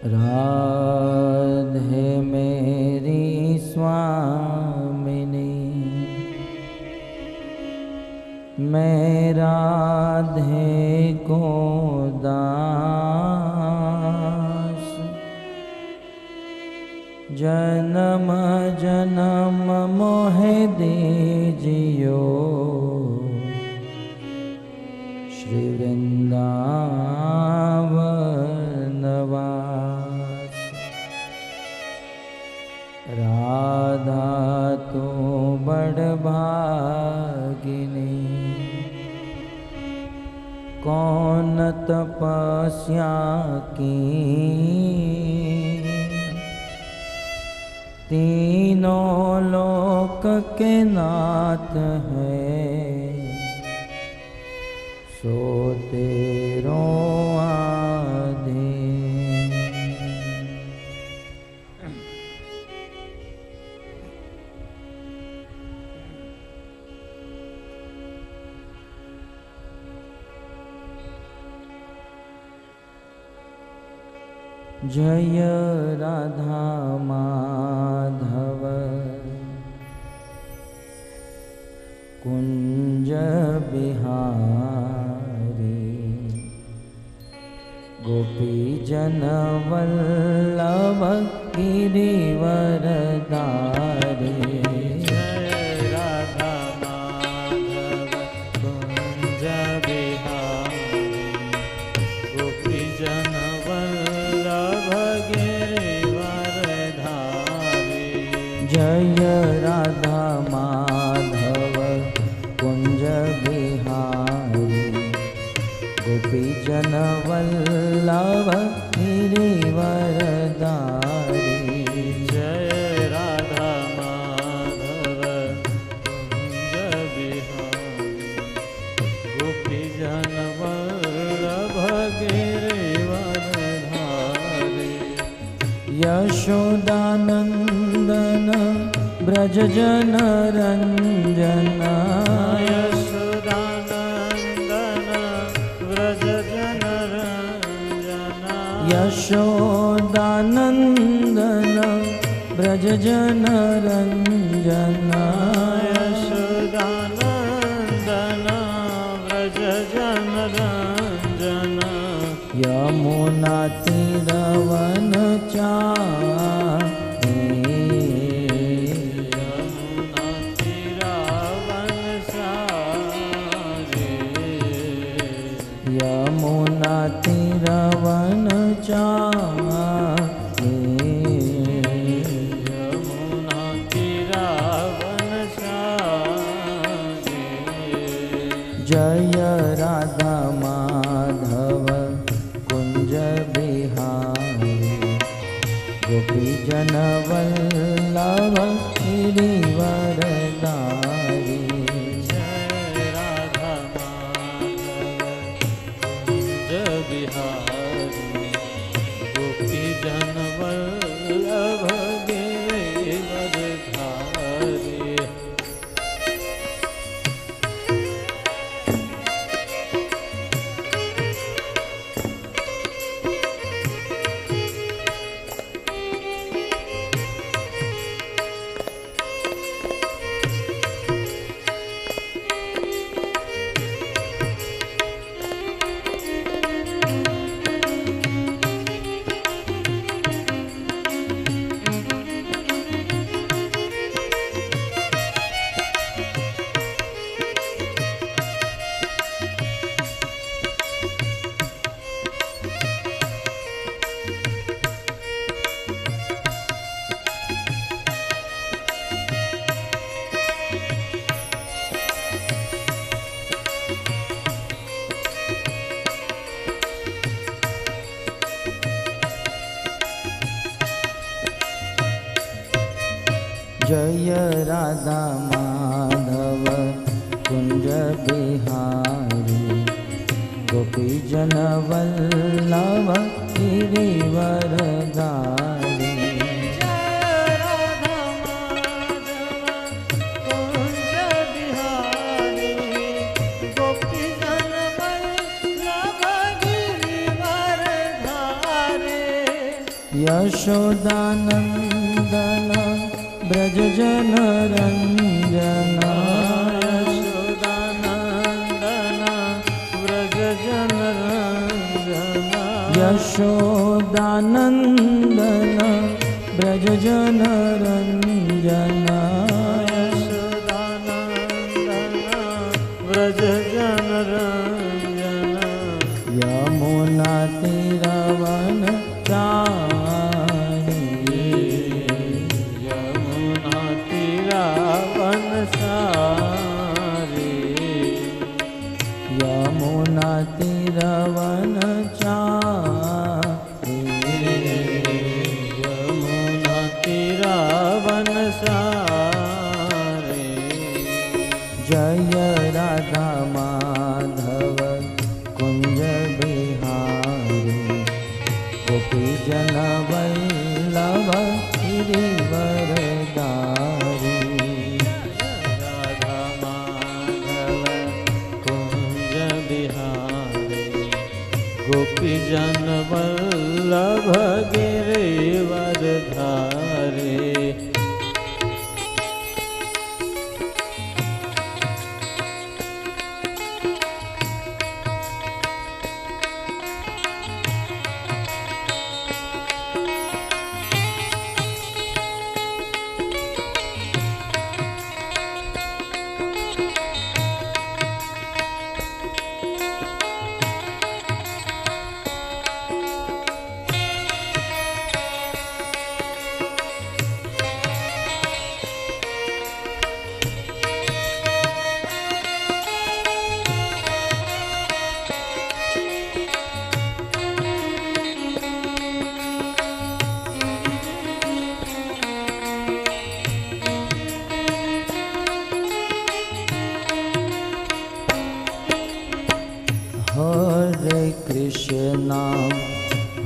राधे मेरी स्वामिनी, मैं राधे को दास, जन्म जन्म मोहे दीजियो श्री वृंदावन वास। राधा तो बड़ भागिनी, कौन तपस्या की, तीनों लोक के नाथ है, सो तेरों आधीन। जय राधा माधव कुंज बिहारी, गोपी जन वल्लभ गिरिवरधारी। जय राधा माधव कुंज बिहारी, गोपी जन वल्लभ गिरिवरधारी। जय राधा माधव कुंज बिहारी, गोपी जन वल्लभ गिरिवरधारी। यशोदानंदन ब्रज जन रंजन, यशोदानंदन ब्रज जन रंजन। यशोदानंदन ब्रज जन रंजन, यशोदानंदन ब्रज जन रंजन। यमुना तीरवन चाहे, यमुना तीरावन सारे, यमुना तीरवन चाहे, यमुना तीरावन सारे। जय राधा माधव कुंज बिहारी, गोपी जन वल्लभ गिरिवरधारी। जय राधा माधव कुंज बिहारी, गोपी जन वल्लभ गिरिवरधारी। जय राधा माधव कुंज बिहारी, गोपी जन वल्लभ गिरिवरधारी। जय राधा माधव कुंज बिहारी, गोपी जन वल्लभ गिरिवरधारी। यशोदानन्दन व्रजजन रञ्जन यशोदानन्दन व्रजजन रञ्जन व्रजजन रञ्जन यमुनातीरवन चारि यमुनातीरवन सारि यमुनातीरवन चारि यमुनातीरवन सारि जय राधा माधव कुंज बिहारी गोपी जन वल्लभ गिरिवरदारी राधा माधव कुंज बिहारी गोपी जन वल्लभ गिरिवरधारी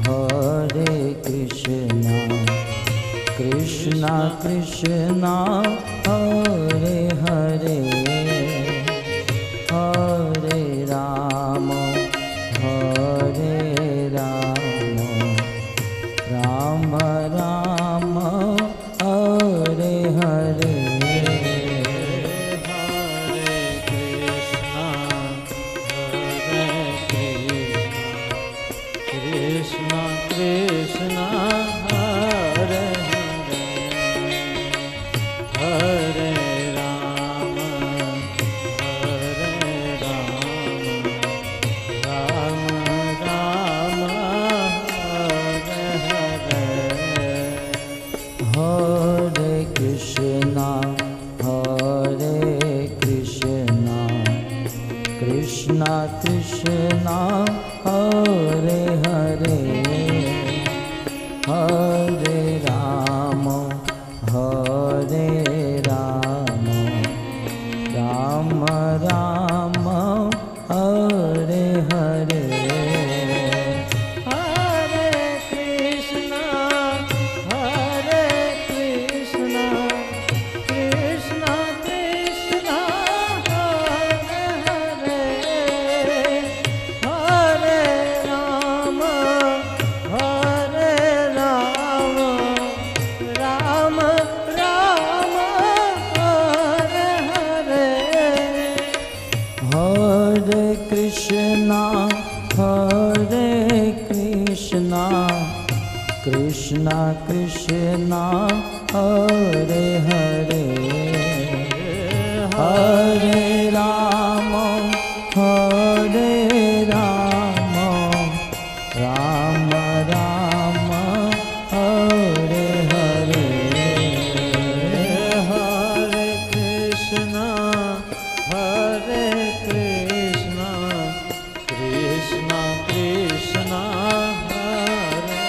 हरे Krishna Krishna Krishna Hare Hare Hare Ram Ram Ram Hare Hare Krishna Krishna Hare Hare Hare Rama Rama Rama Hare Hare Hare Krishna Krishna Krishna Hare Hare Hare Rama Rama Rama Hare Hare Hare Krishna Krishna Krishna Hare Hare Hare Rama Rama Rama Hare Hare Hare Krishna Krishna Krishna Hare Hare Hare Rama Rama Rama Hare Hare Hare Krishna Krishna Krishna Hare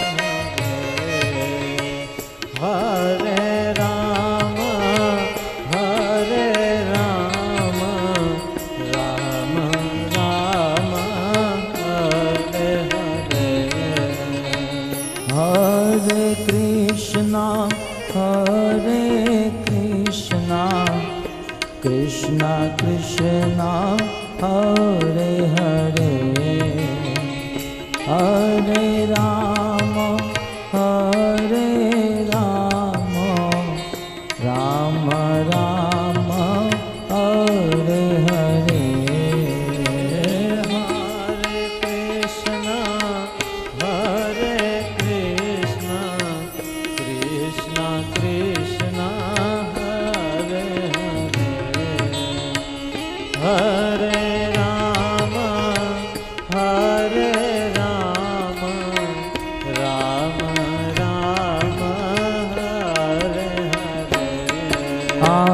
Hare Rama Rama Rama Hare Hare Hare Krishna Krishna Krishna Hare Hare Hare Rama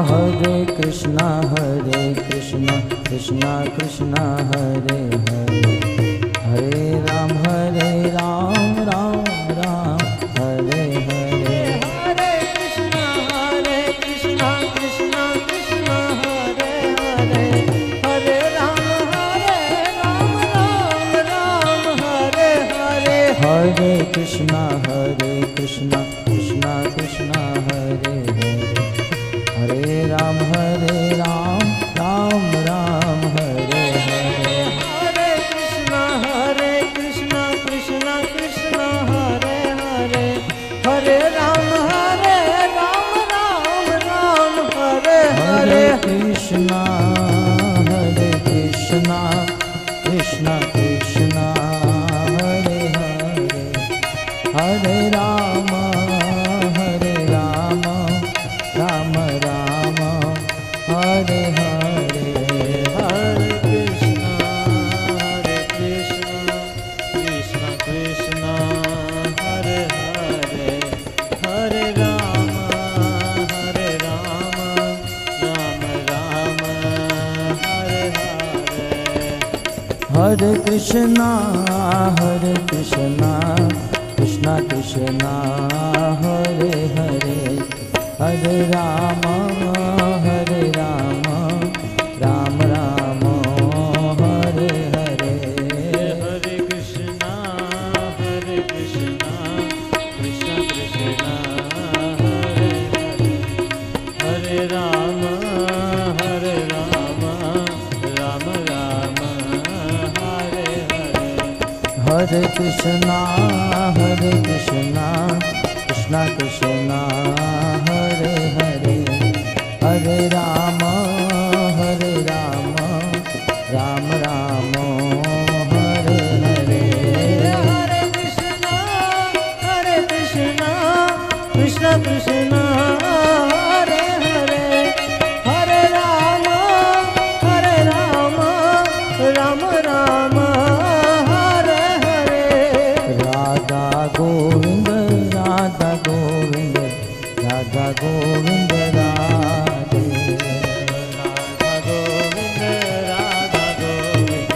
हरे कृष्णा कृष्णा कृष्णा हरे हरे, हरे राम राम राम हरे हरे। हरे कृष्णा कृष्णा कृष्णा हरे हरे, हरे राम राम राम हरे हरे। हरे कृष्णा कृष्णा कृष्णा हरे हरे, हरे राम राम राम हरे हरे। हरे कृष्णा कृष्णा कृष्णा हरे हरे, हरे राम राम हरे हरे। कृष्णा कृष्णा कृष्णा हरे हरे, हरे राम राम राम हरे हरे। हरे कृष्णा कृष्णा कृष्णा हरे हरे, हरे राम राम राम हरे हरे। हरे कृष्णा कृष्णा कृष्णा हरे हरे, हरे राम राम राम हरे हरे। हरे कृष्णा कृष्णा कृष्णा हरे हरे, हरे राम राम राम हरे हरे। हरे कृष्णा कृष्णा कृष्णा हरे हरे, हरे राम राम राम हरे हरे। हरे कृष्णा कृष्णा कृष्णा हरे हरे, हरे राम राम हरे हरे। राधा गोविंद राधा गोविंद राधा गोविंद राधे। राधा गोविंद राधा गोविंद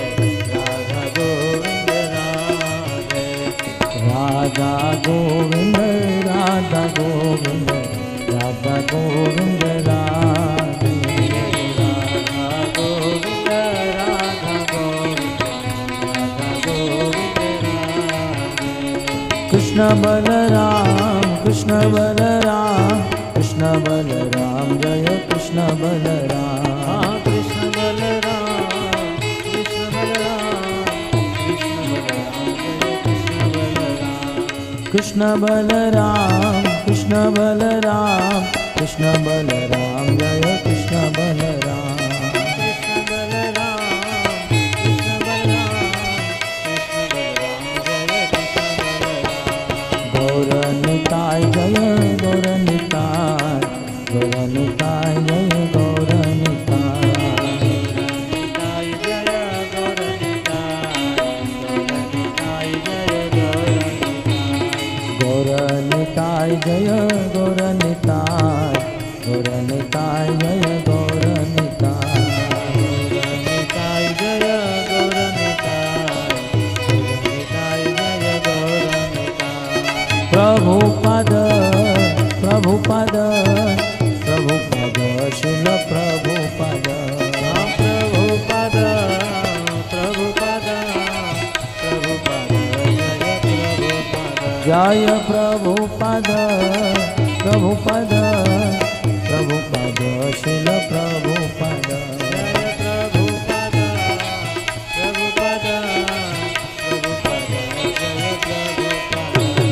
राधा गोविंद राधे। राधा गोविंद राधा गोविंद राधा गोविंद राधे। राधा गोविंद राधा गोविंद राधा गोविंद राधे। कृष्ण बलराम जय कृष्ण बलराम। कृष्ण बलराम कृष्ण बलराम कृष्ण बलराम कृष्ण बलराम जय कृष्ण बलराम। कृष्ण बलराम कृष्ण बलराम गौरनिताय जय गौरनिताय, गौरनिताय जय गौरनिताय। गौरनिताय जय गौरनिताय, गौरनिताय जय गौरनिताय। प्रभुपद शिल प्रभुपद। जय प्रभुपद शिल प्रभुपद।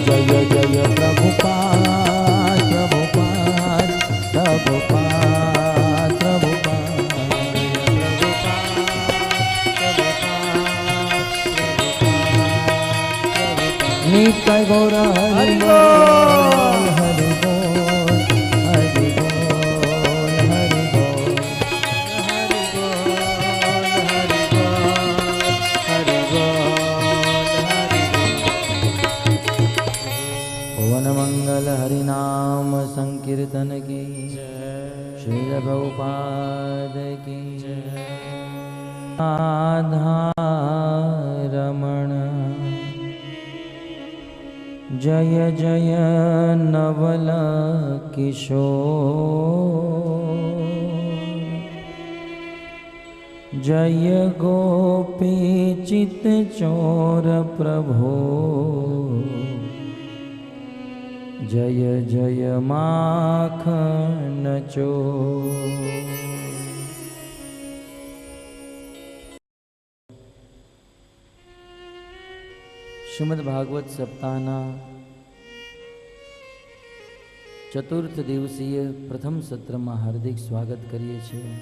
जय जय प्रभुपाद नित्य गौर हरि बोल हरि बोल हरि बोल हरि बोल। पवन मंगल हरिनाम संकीर्तन की जय श्रील प्रभुपाद की जय राधारमण जय जय नवल किशोर जय गोपी चित चोर प्रभो जय जय माखन चोर। શ્રીમદ ભાગવત સપ્તાહના ચતુર્થ દિવસીય પ્રથમ સત્રમાં હાર્દિક સ્વાગત કરીએ છીએ.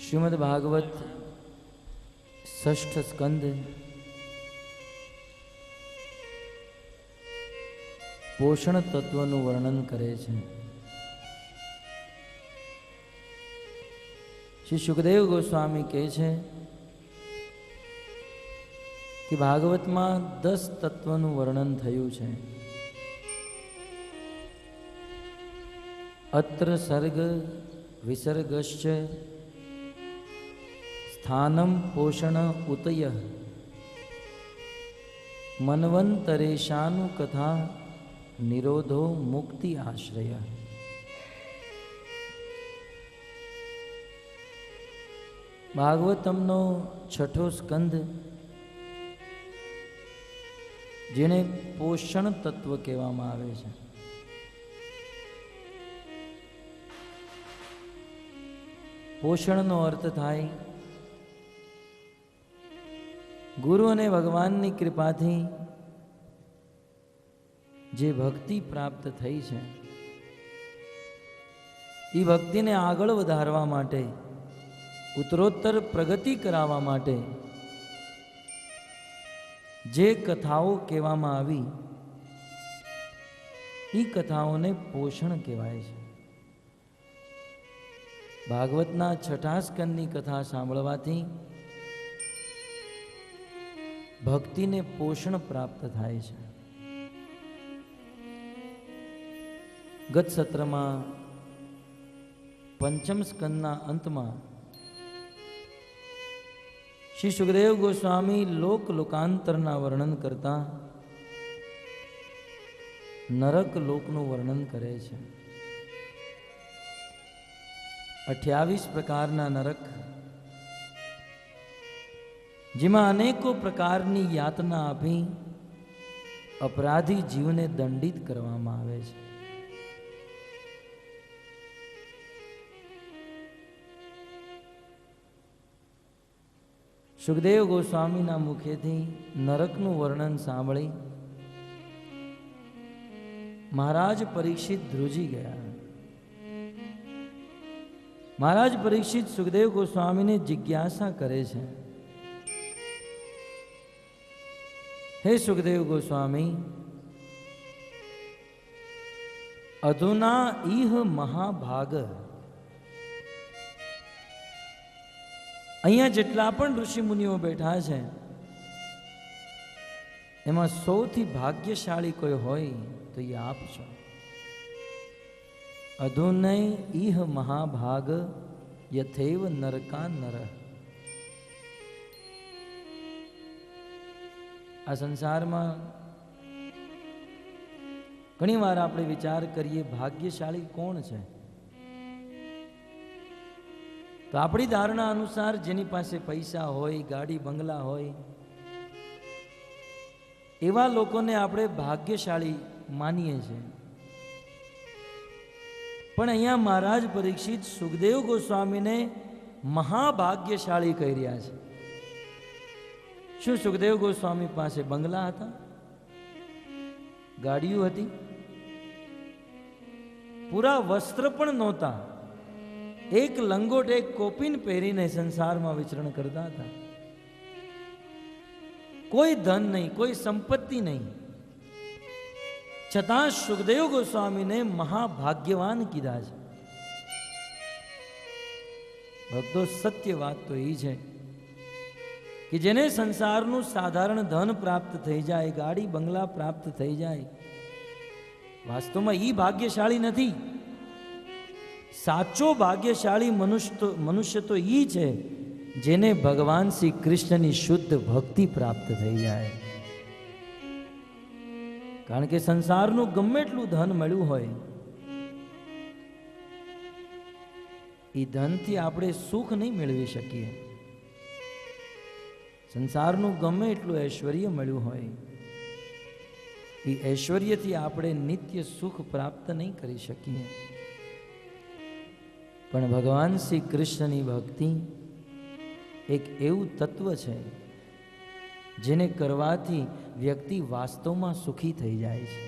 શ્રીમદ ભાગવત ષષ્ઠ સ્કંદ પોષણ તત્વનું વર્ણન કરે છે. શ્રી સુખદેવ ગોસ્વામી કહે છે કે ભાગવતમાં 10 તત્વનું વર્ણન થયું છે. અત્ર સર્ગ વિસર્ગશ્ચ સ્થાનમ પોષણ ઉતય મન્વંતરેશાનુ કથા નિરોધો મુક્તિ આશ્રય. ભાગવતમનો છઠ્ઠો સ્કંદ જેને પોષણ તત્વ કહેવામાં આવે છે. પોષણનો અર્થ થાય ગુરુ અને ભગવાનની કૃપાથી જે ભક્તિ પ્રાપ્ત થઈ છે એ ભક્તિને આગળ વધારવા માટે, ઉત્તરોત્તર પ્રગતિ કરાવવા માટે જે કથાઓ કહેવામાં આવી એ કથાઓને પોષણ કહેવાય છે. ભાગવતના છઠ્ઠા સ્કંદની કથા સાંભળવાથી ભક્તિને પોષણ પ્રાપ્ત થાય છે. ગત સત્રમાં પંચમ સ્કંદના અંતમાં શ્રી સુખદેવ ગોસ્વામી લોકાંતરના વર્ણન કરતા નરક લોકનું વર્ણન કરે છે. 28 પ્રકારના નરક, જેમાં અનેકો પ્રકારની યાતના આપી અપરાધી જીવને દંડિત કરવામાં આવે છે. સુખદેવ ગોસ્વામીના મુખેથી નરકનું વર્ણન સાંભળી મહારાજ પરીક્ષિત ધ્રુજી ગયા. મહારાજ પરીક્ષિત સુખદેવ ગોસ્વામીને જિજ્ઞાસા કરે છે, હે સુખદેવ ગોસ્વામી, અધુના ઇહ મહાભાગ, અહીંયા જેટલા પણ ઋષિ મુનિઓ બેઠા છે એમાં સૌથી ભાગ્યશાળી કોઈ હોય તો એ આપ છો. અધુનય ઇહ મહાભાગ યથૈવ નરકા નર. આ સંસારમાં ઘણી વાર આપણે વિચાર કરીએ ભાગ્યશાળી કોણ છે, તો આપણી ધારણા અનુસાર જેની પાસે પૈસા હોય, ગાડી બંગલા હોય, એવા લોકોને આપણે ભાગ્યશાળી માનીએ છીએ. પણ અહીંયા મહારાજ પરીક્ષિત સુખદેવ ગોસ્વામીને મહાભાગ્યશાળી કહી રહ્યા છે. શું સુખદેવ ગોસ્વામી પાસે બંગલા હતા, ગાડીઓ હતી, પૂરા વસ્ત્ર પણ નહોતા, એક લંગોટ એક કોપીન પહેરીને સંસારમાં વિચરણ કરતા હતા. કોઈ ધન નહીં, કોઈ સંપત્તિ નહીં, છતાં સુખદેવ ગોસ્વામીને મહાભાગ્યવાન કીધા છે. ભક્તો સત્ય વાત તો એ છે કે જેને સંસારનું સાધારણ ધન પ્રાપ્ત થઈ જાય, ગાડી બંગલા પ્રાપ્ત થઈ જાય, વાસ્તવમાં એ ભાગ્યશાળી નથી. સાચો ભાગ્યશાળી મનુષ્ય તો એ છે જેને ભગવાન શ્રી કૃષ્ણની શુદ્ધ ભક્તિ પ્રાપ્ત થઈ જાય. કારણ કે સંસારનું ગમે એટલું ધન મળ્યું હોય, એ ધનથી આપણે સુખ નહીં મેળવી શકીએ. સંસારનું ગમે એટલું ઐશ્વર્ય મળ્યું હોય, એ ઐશ્વર્યથી આપણે નિત્ય સુખ પ્રાપ્ત નહીં કરી શકીએ. પણ ભગવાન શ્રી કૃષ્ણની ભક્તિ એક એવું તત્વ છે જેને કરવાથી વ્યક્તિ વાસ્તવમાં સુખી થઈ જાય છે.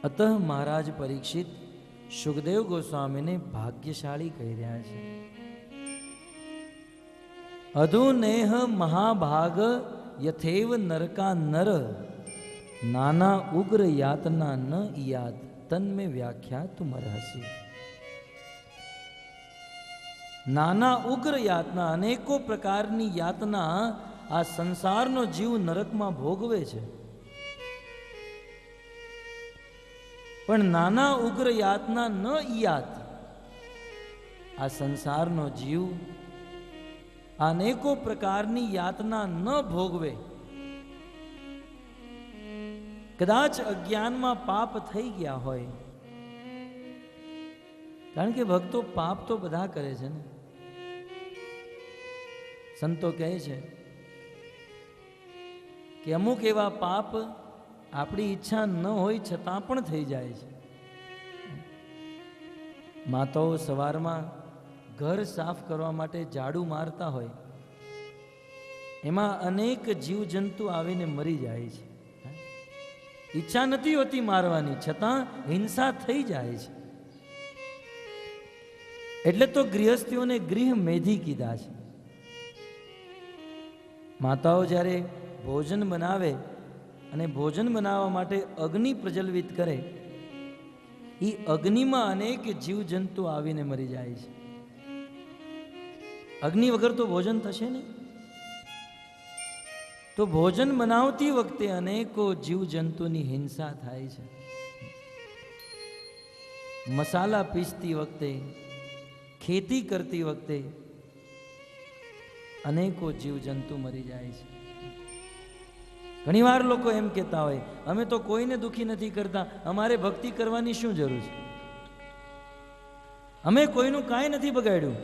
અતઃ મહારાજ પરીક્ષિત સુખદેવ ગોસ્વામીને ભાગ્યશાળી કહી રહ્યા છે. અધુનેહ મહાભાગ યથેવ નરકા નર નાના ઉગ્ર યાતના ન યાત તન્મે વ્યાખ્યા તુમરહસી. નાના ઉગ્ર યાતના, અનેકો પ્રકારની યાતના આ સંસારનો જીવ નરકમાં ભોગવે છે. પણ નાના ઉગ્ર યાતના ન યાત, આ સંસારનો જીવ અનેકો પ્રકારની યાતના ન ભોગવે. કદાચ અજ્ઞાનમાં પાપ થઈ ગયા હોય, કારણ કે ભક્તો પાપ તો બધા કરે છે ને. સંતો કહે છે કે અમુક એવા પાપ આપણી ઈચ્છા ન હોય છતાં પણ થઈ જાય છે. માતાઓ સવારમાં ઘર સાફ કરવા માટે ઝાડુ મારતા હોય, એમાં અનેક જીવજંતુ આવીને મરી જાય છે. ઈચ્છા નથી હોતી મારવાની, છતાં હિંસા થઈ જાય છે. એટલે તો ગૃહસ્થીઓને ગૃહ મેધી કીધા છે. માતાઓ જ્યારે ભોજન બનાવે અને ભોજન બનાવવા માટે અગ્નિ પ્રજ્વલિત કરે, એ અગ્નિમાં અનેક જીવજંતુ આવીને મરી જાય છે. અગ્નિ વગર તો ભોજન થશે નહીં. તો ભોજન બનાવતી વખતે અનેકો જીવજંતુની હિંસા થાય છે. મસાલા પીસતી વખતે, ખેતી કરતી વખતે અનેકો જીવજંતુ મરી જાય છે. ઘણીવાર લોકો એમ કહેતા હોય, અમે તો કોઈને દુખી નથી કરતા, અમારે ભક્તિ કરવાની શું જરૂર છે? અમે કોઈનું કાંઈ નથી બગાડ્યું,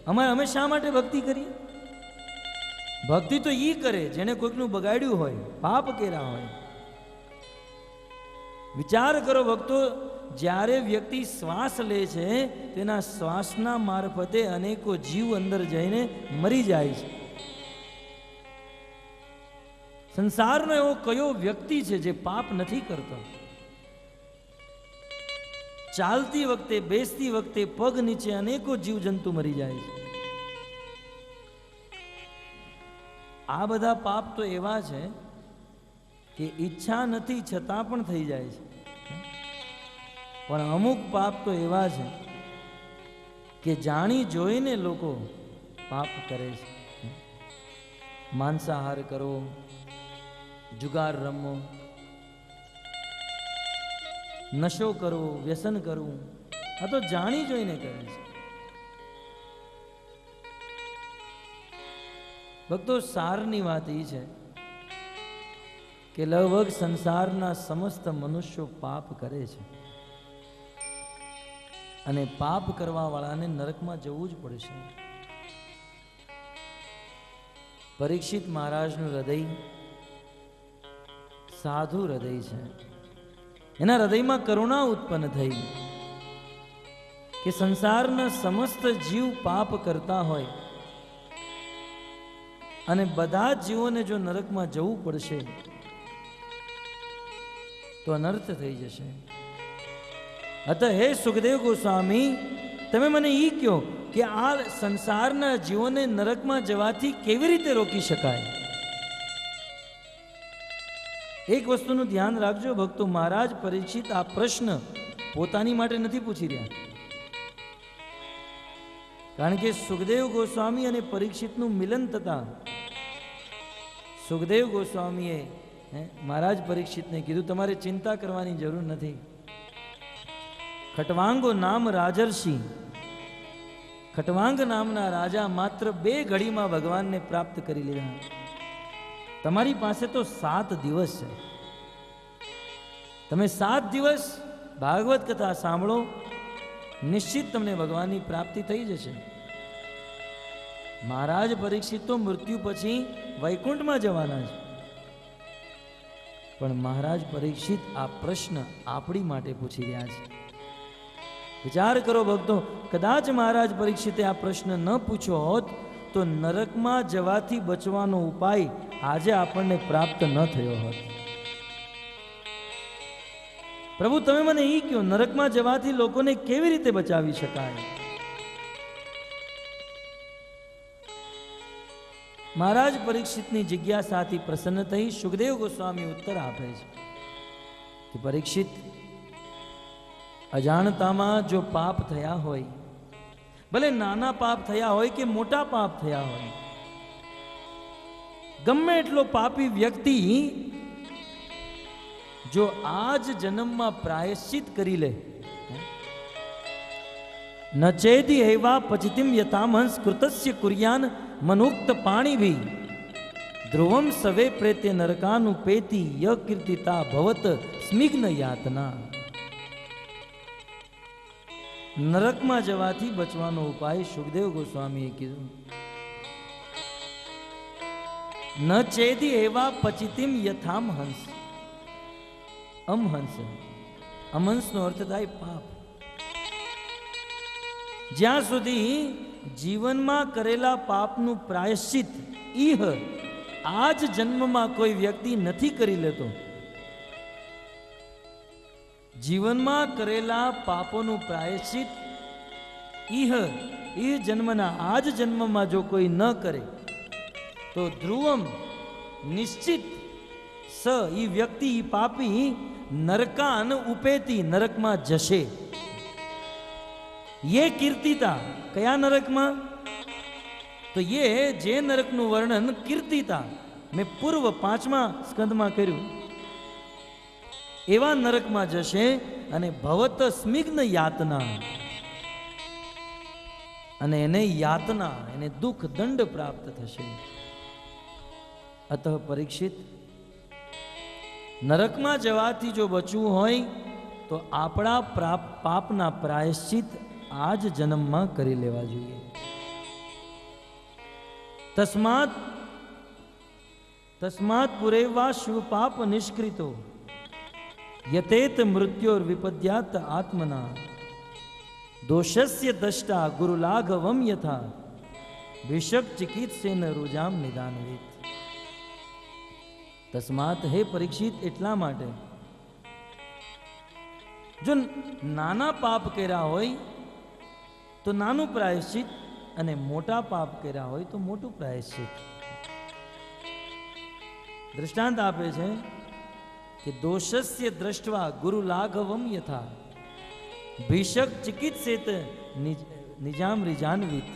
અમે શા માટે ભક્તિ કરીએ? ભક્તિ તો ઈ કરે જેને કોઈકનું બગાડ્યું હોય, પાપ કર્યા હોય. વિચાર કરો ભક્તો, જ્યારે વ્યક્તિ શ્વાસ લે છે તેના શ્વાસના મારફતે અનેકો જીવ અંદર જઈને મરી જાય છે. સંસારનો એવો કયો વ્યક્તિ છે જે પાપ નથી કરતો? ચાલતી વખતે, બેસતી વખતે પગ નીચે અનેકો જીવજંતુ મરી જાય છે. આ બધા પાપ તો એવા છે કે ઈચ્છા નથી છતાં પણ થઈ જાય છે. પણ અમુક પાપ તો એવા છે કે જાણી જોઈને લોકો પાપ કરે છે. માંસાહાર કરો, જુગાર રમવો, નશો કરવો, વ્યસન કરવું, આ તો જાણી જોઈને કરે છે. ભક્તો, સારની વાત એ છે કે લગભગ સંસારના સમસ્ત મનુષ્યો પાપ કરે છે, અને પાપ કરવા વાળાને નરકમાં જવું જ પડશે. પરીક્ષિત મહારાજનું હૃદય સાધુ હૃદય છે. એના હૃદયમાં કરુણા ઉત્પન્ન થઈ કે સંસારના સમસ્ત જીવ પાપ કરતા હોય અને બધા જ જીવોને જો નરકમાં જવું પડશે તો અનર્થ થઈ જશે. અત હે સુખદેવ ગોસ્વામી, તમે મને એ કહો કે આ સંસારના જીવોને નરકમાં જવાથી કેવી રીતે રોકી શકાય? એક વસ્તુનું ધ્યાન રાખજો ભક્તો, મહારાજ પરીક્ષિત આ પ્રશ્ન પોતાની માટે નથી પૂછી રહ્યા, કારણ કે સુખદેવ ગોસ્વામી અને પરીક્ષિતનું મિલન થતા સુખદેવ ગોસ્વામીએ મહારાજ પરીક્ષિતને કીધું, તમારે ચિંતા કરવાની જરૂર નથી. ખટવાંગો નામ રાજર્ષિ, ખટવાંગ નામના રાજા માત્ર 2 ઘડીમાં ભગવાનને પ્રાપ્ત કરી લીધા. તમારી પાસે તો 7 દિવસ છે. તમે 7 દિવસ ભાગવત કથા સાંભળો, નિશ્ચિત તમને ભગવાનની પ્રાપ્તિ થઈ જશે. મહારાજ પરીક્ષિત તો મૃત્યુ પછી વૈકુંઠમાં જવાના છે. પણ મહારાજ પરીક્ષિત આ પ્રશ્ન આપણી માટે પૂછી રહ્યા છે. વિચાર કરો ભક્તો, કદાચ મહારાજ પરીક્ષિતે આ પ્રશ્ન ન પૂછ્યો હોત તો નરકમાં જવાથી બચવાનો ઉપાય આજે આપણને પ્રાપ્ત ન થયો હોત. પ્રભુ, તમે મને એ કહો, નરકમાં જવાથી લોકોને કેવી રીતે બચાવી શકાય? મહારાજ પરીક્ષિતની જિજ્ઞાસાથી પ્રસન્ન થઈ સુખદેવ ગોસ્વામી ઉત્તર આપે છે કે પરીક્ષિત, અજાણતામાં જો પાપ થયા હોય, ભલે નાના પાપ થયા હોય કે મોટા પાપ થયા હોય, ગમે એટલો પાપી વ્યક્તિ જો આજ જન્મમાં પ્રાયશ્ચિત કરી લે, ન ચેદી હૈવા પચિતિમ યતામહંસ કૃતસ્ય કુર્યાન મનુક્ત પાણી ભી ધ્રુવમ સવે પ્રેત્ય નરકાનુપેતિ ય કીર્તિતા ભવત સ્મિગ્ન યાતના. નરકમાં જવાથી બચવાનો ઉપાય સુખદેવ ગોસ્વામીએ કીધું. ન ચેદી એવા પચિતિમ યથામ હંસ. અમહંસ, અમહંસનો અર્થ થાય પાપ. જ્યાં સુધી જીવનમાં કરેલા પાપનું પ્રાયશ્ચિત ઈહ આજ જન્મમાં કોઈ વ્યક્તિ નથી કરી લેતો, જીવનમાં કરેલા પાપોનું પ્રાયશ્ચિત ઈહ જન્મના આજ જન્મમાં જો કોઈ ન કરે તો ધ્રુવમ નિશ્ચિત સ ઈ વ્યક્તિ ઈ પાપી નરકાન ઉપેતી નરકમાં જશે. યે કીર્તિતા, કયા નરકમાં? તો યે જે નરકનું વર્ણન કીર્તિતા મેં પૂર્વ 5મા સ્કંદમાં કર્યું, એવા નરકમાં જશે. અને ભવત સ્મિગ્ન યાતના, અને એને યાતના, એને દુઃખ દંડ પ્રાપ્ત થશે. અતઃ પરીક્ષિત, નરકમાં જવાથી જો બચવું હોય તો આપણા પાપના પ્રાયશ્ચિત આજ જન્મમાં કરી લેવા જોઈએ. તસ્માત પુરેવા શુભ પાપ નિષ્કૃતો યતેત મૃત્યોર વિપદ્યાત આત્મના દોષસ્ય દષ્ટા ગુરુલાઘવમ યથા વિષક ચિકિત્સેન રુજામ નિદાનવિત. તસ્માત, હે પરીક્ષિત, એટલા માટે જો નાના પાપ કર્યા હોય તો નાનું પ્રાયશ્ચિત, અને મોટા પાપ કર્યા હોય તો મોટું પ્રાયશ્ચિત. દૃષ્ટાંત આપે છે કે દોષસ્ય દ્રષ્ટવા ગુરુ લાઘવમ યથા ભીષક ચિકિત્સેત નિજામ રિજાન્વિત.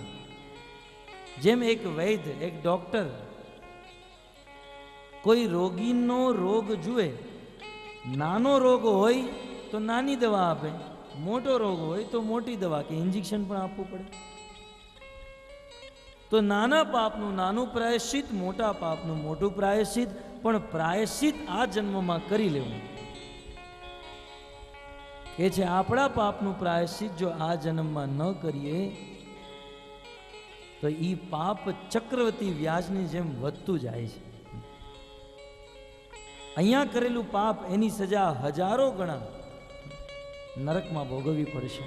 જેમ એક વૈદ્ય, એક ડોક્ટર કોઈ રોગીનો રોગ જુએ, નાનો રોગ હોય તો નાની દવા આપે, મોટો રોગ હોય તો મોટી દવા કે ઇન્જેક્શન પણ આપવું પડે. તો નાના પાપનું નાનું પ્રાયશ્ચિત, મોટા પાપનું મોટું પ્રાયશ્ચિત, પણ પ્રાયશ્ચિત આ જન્મમાં કરી લેવું. કે છે આપણા પાપનું પ્રાયશ્ચિત જો આ જન્મમાં ન કરીએ તો ઈ પાપ ચક્રવર્તી વ્યાજની જેમ વધતું જાય છે. અહીંયા કરેલું પાપ એની સજા હજારો ગણા નરકમાં ભોગવવી પડશે.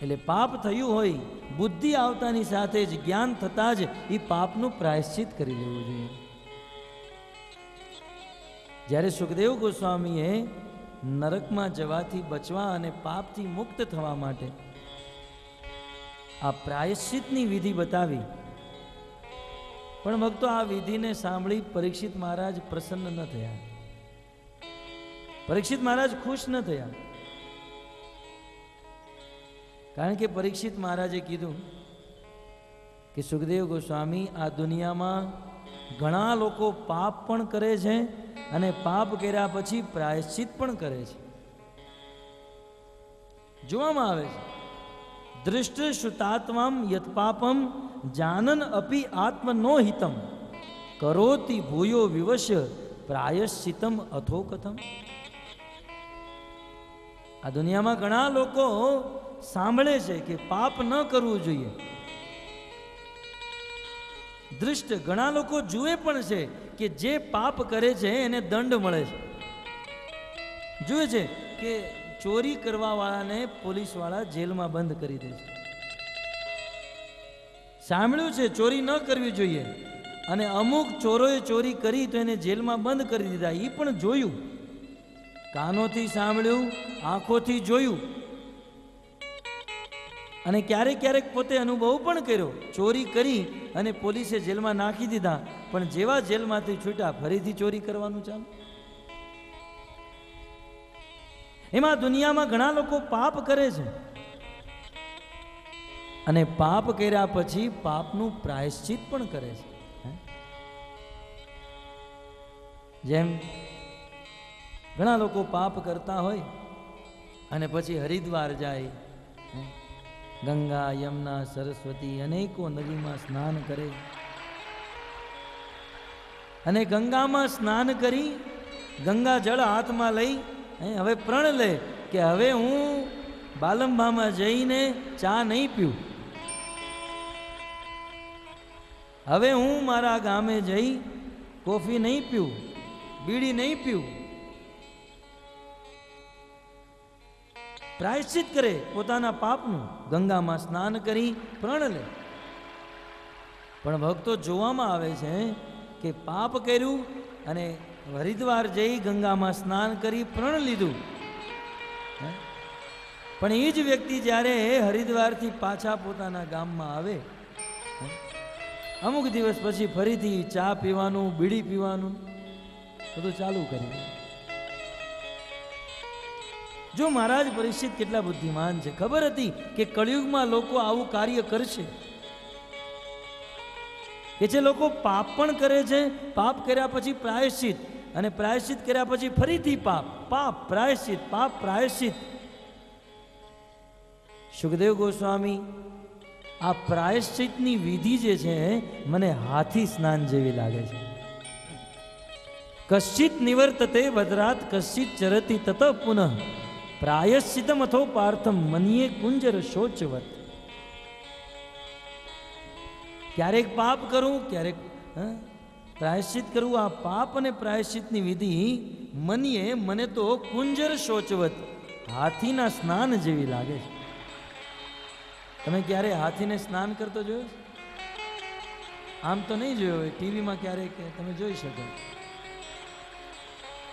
એટલે પાપ થયું હોય, બુદ્ધિ આવતાની સાથે જ, જ્ઞાન થતા જ એ પાપનું પ્રાયશ્ચિત કરી લેવું જોઈએ. જ્યારે સુખદેવ ગોસ્વામીએ નરકમાં જવાથી બચવા અને પાપથી મુક્ત થવા માટે આ પ્રાયશ્ચિતની વિધિ બતાવી, પણ ભક્તો આ વિધિને સાંભળી પરીક્ષિત મહારાજ પ્રસન્ન ન થયા. પરીક્ષિત મહારાજ ખુશ ન થયા. કારણ કે પરીક્ષિત મહારાજે કીધું કે સુખદેવ ગોસ્વામી, આ દુનિયામાં ઘણા લોકો પાપ પણ કરે છે અને પાપ કર્યા પછી પ્રાયશ્ચિત પણ કરે છે. જોવામાં આવે છે, દૃષ્ટ શ્રુતાત્મામ યત પાપમ જાનન અપી આત્મનો હિતમ કરોતિ ભૂયો વિવશ્ય પ્રાયશ્ચિતમ અથો કથમ. આ દુનિયામાં ઘણા લોકો સાંભળે છે કે પાપ ન કરવું જોઈએ. દૃષ્ટ ઘણા લોકો જુએ પણ છે કે જે પાપ કરે છે એને દંડ મળે છે. જુએ છે કે ચોરી કરવા વાળાને પોલીસ વાળા જેલમાં બંધ કરી દે છે. સાંભળ્યું છે ચોરી ન કરવી જોઈએ અને અમુક ચોરોએ ચોરી કરી તો એને જેલમાં બંધ કરી દીધા. એ પણ જોયું, કાનોથી સાંભળ્યું, આંખોથી જોયું અને ક્યારેક ક્યારેક પોતે અનુભવ પણ કર્યો. ચોરી કરી અને પોલીસે જેલમાં નાખી દીધા, પણ જેવા જેલમાંથી છૂટ્યા ફરીથી ચોરી કરવાનું ચાલુ. એમાં દુનિયામાં ઘણા લોકો પાપ કરે છે અને પાપ કર્યા પછી પાપનું પ્રાયશ્ચિત પણ કરે છે. જેમ ઘણા લોકો પાપ કરતા હોય અને પછી હરિદ્વાર જાય, ગંગા, યમુના, સરસ્વતી અનેકો નદીમાં સ્નાન કરે અને ગંગામાં સ્નાન કરી ગંગા જળ હાથમાં લઈ હવે પ્રણ લે કે હવે હું બાલંબામાં જઈને ચા નહીં પીઉં, હવે હું મારા ગામે જઈ કોફી નહીં પીઉં, બીડી નહીં પીઉં. પ્રાયશ્ચિત કરે પોતાના પાપનું, ગંગામાં સ્નાન કરી પ્રણ લે. પણ ભક્તો, જોવામાં આવે છે કે પાપ કર્યું અને હરિદ્વાર જઈ ગંગામાં સ્નાન કરી પ્રણ લીધું, પણ એ જ વ્યક્તિ જ્યારે હરિદ્વારથી પાછા પોતાના ગામમાં આવે, અમુક દિવસ પછી ફરીથી ચા પીવાનું, બીડી પીવાનું બધું ચાલુ કરી દે. જો મહારાજ પરીક્ષિત કેટલા બુદ્ધિમાન છે. ખબર હતી કે કળિયુગમાં લોકો આવું કાર્ય કરશે, કે જે લોકો પાપ પણ કરે છે, પાપ કર્યા પછી પ્રાયશ્ચિત, અને પ્રાયશ્ચિત કર્યા પછી ફરીથી પાપ, પાપ પ્રાયશ્ચિત, પાપ પ્રાયશ્ચિત. સુખદેવ ગોસ્વામી, આ પ્રાયશ્ચિતની વિધિ જે છે મને હાથી સ્નાન જેવી લાગે છે. કશ્ચિત નિવર્તતે વદરાત કશ્ચિત ચરતી તત પુનઃ પ્રાયશ્ચિતમ અથો પાર્થમ મનીએ કુંજર શોચવત. ક્યારેક પાપ કરું, ક્યારેક પ્રાયશ્ચિત કરવું. આ પાપ અને પ્રાયશ્ચિતની વિધિ મનીએ મને તો કુંજર શોચવત, હાથીના સ્નાન જેવી લાગે છે. તમે ક્યારે હાથીને સ્નાન કરતો જોયો? આમ તો નહીં જોયો હોય, ટીવીમાં ક્યારેક તમે જોઈ શકો.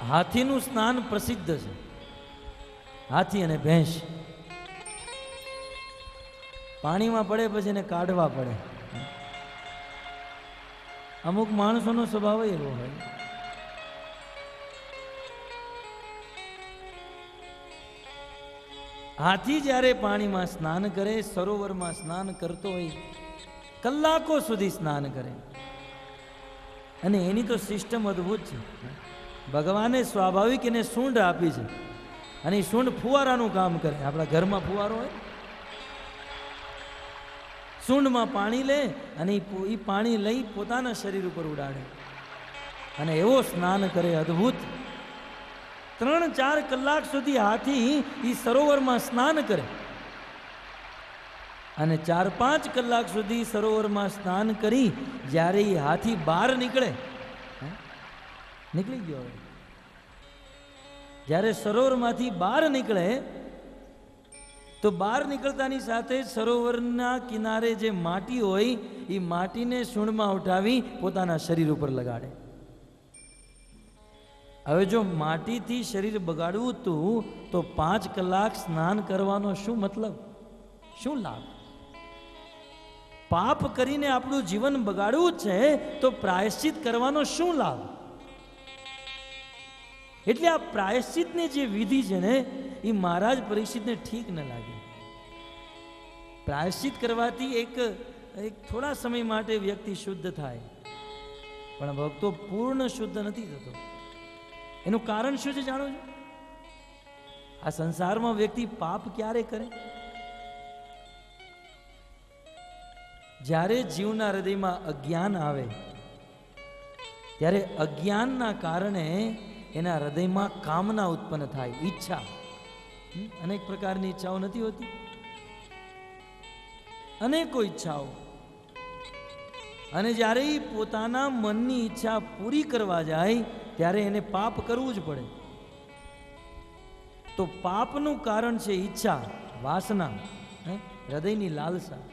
હાથીનું સ્નાન પ્રસિદ્ધ છે. હાથી અને ભેંસ પાણીમાં પડે પછી એને કાઢવા પડે. અમુક માણસોનો સ્વભાવ એવો હોય. હાથી જ્યારે પાણીમાં સ્નાન કરે, સરોવરમાં સ્નાન કરતો હોય, કલાકો સુધી સ્નાન કરે અને એની તો સિસ્ટમ અદ્ભુત છે. ભગવાને સ્વાભાવિક એને સૂંઢ આપી છે અને એ સૂંઢ ફુવારાનું કામ કરે. આપણા ઘરમાં ફુવારો હોય, સૂંઢમાં પાણી લે અને એ પાણી લઈ પોતાના શરીર ઉપર ઉડાડે અને એવો સ્નાન કરે, અદ્ભુત. 3-4 કલાક સુધી હાથી એ સરોવરમાં સ્નાન કરે અને 4-5 કલાક સુધી સરોવરમાં સ્નાન કરી જ્યારે એ હાથી બહાર નીકળે, નીકળી ગયો, જ્યારે સરોવરમાંથી બહાર નીકળે તો બહાર નીકળતાની સાથે સરોવરના કિનારે જે માટી હોય એ માટીને સૂંઢમાં ઉઠાવી પોતાના શરીર ઉપર લગાડે. હવે જો માટીથી શરીર બગાડવું હતું તો 5 કલાક સ્નાન કરવાનો શું મતલબ, શું લાભ? પાપ કરીને આપણું જીવન બગાડવું છે તો પ્રાયશ્ચિત કરવાનો શું લાભ? એટલે આ પ્રાયશ્ચિતની જે વિધિ છે ને એ મહારાજ પરીક્ષિતને ઠીક ન લાગી. પ્રાયશ્ચિત કરવાથી એક થોડા સમય માટે વ્યક્તિ શુદ્ધ થાય, પણ ભક્તો પૂર્ણ શુદ્ધ નથી થતો. એનું કારણ શું છે જાણો છો? આ સંસારમાં વ્યક્તિ પાપ ક્યારે કરે? જ્યારે જીવના હૃદયમાં અજ્ઞાન આવે ત્યારે અજ્ઞાનના કારણે એના હૃદયમાં કામના ઉત્પન્ન થાય, ઈચ્છા. અનેક પ્રકારની ઈચ્છાઓ નથી હોતી, અનેકો ઈચ્છાઓ. અને જ્યારે એ પોતાના મનની ઈચ્છા પૂરી કરવા જાય ત્યારે એને પાપ કરવું જ પડે. તો પાપનું કારણ છે ઈચ્છા, વાસના, હૃદયની લાલસા.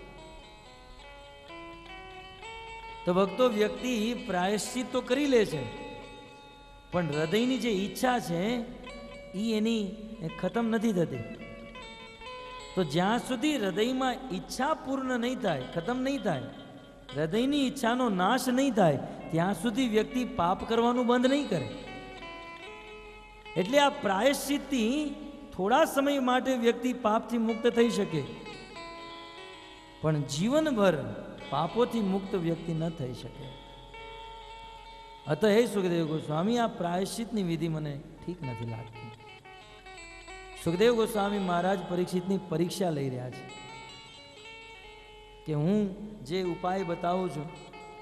તો ભક્તો વ્યક્તિ પ્રાયશ્ચિત તો કરી લે છે, પણ હૃદયની જે ઈચ્છા છે એ એની ખતમ નથી થતી. તો જ્યાં સુધી હૃદયમાં ઈચ્છા પૂર્ણ નહીં થાય, ખતમ નહીં થાય, હૃદયની ઈચ્છાનો નાશ નહીં થાય, ત્યાં સુધી વ્યક્તિ પાપ કરવાનું બંધ નહીં કરે. એટલે આ પ્રાયશ્ચિતથી થોડા સમય માટે વ્યક્તિ પાપથી મુક્ત થઈ શકે, પણ જીવનભર પાપોથી મુક્ત વ્યક્તિ ન થઈ શકે. અત હે સુખદેવ ગોસ્વામી, આ પ્રાયશ્ચિતની વિધિ મને ઠીક નથી લાગતી. સુખદેવ ગોસ્વામી મહારાજ પરીક્ષિતની પરીક્ષા લઈ રહ્યા છે કે હું જે ઉપાય બતાવું છું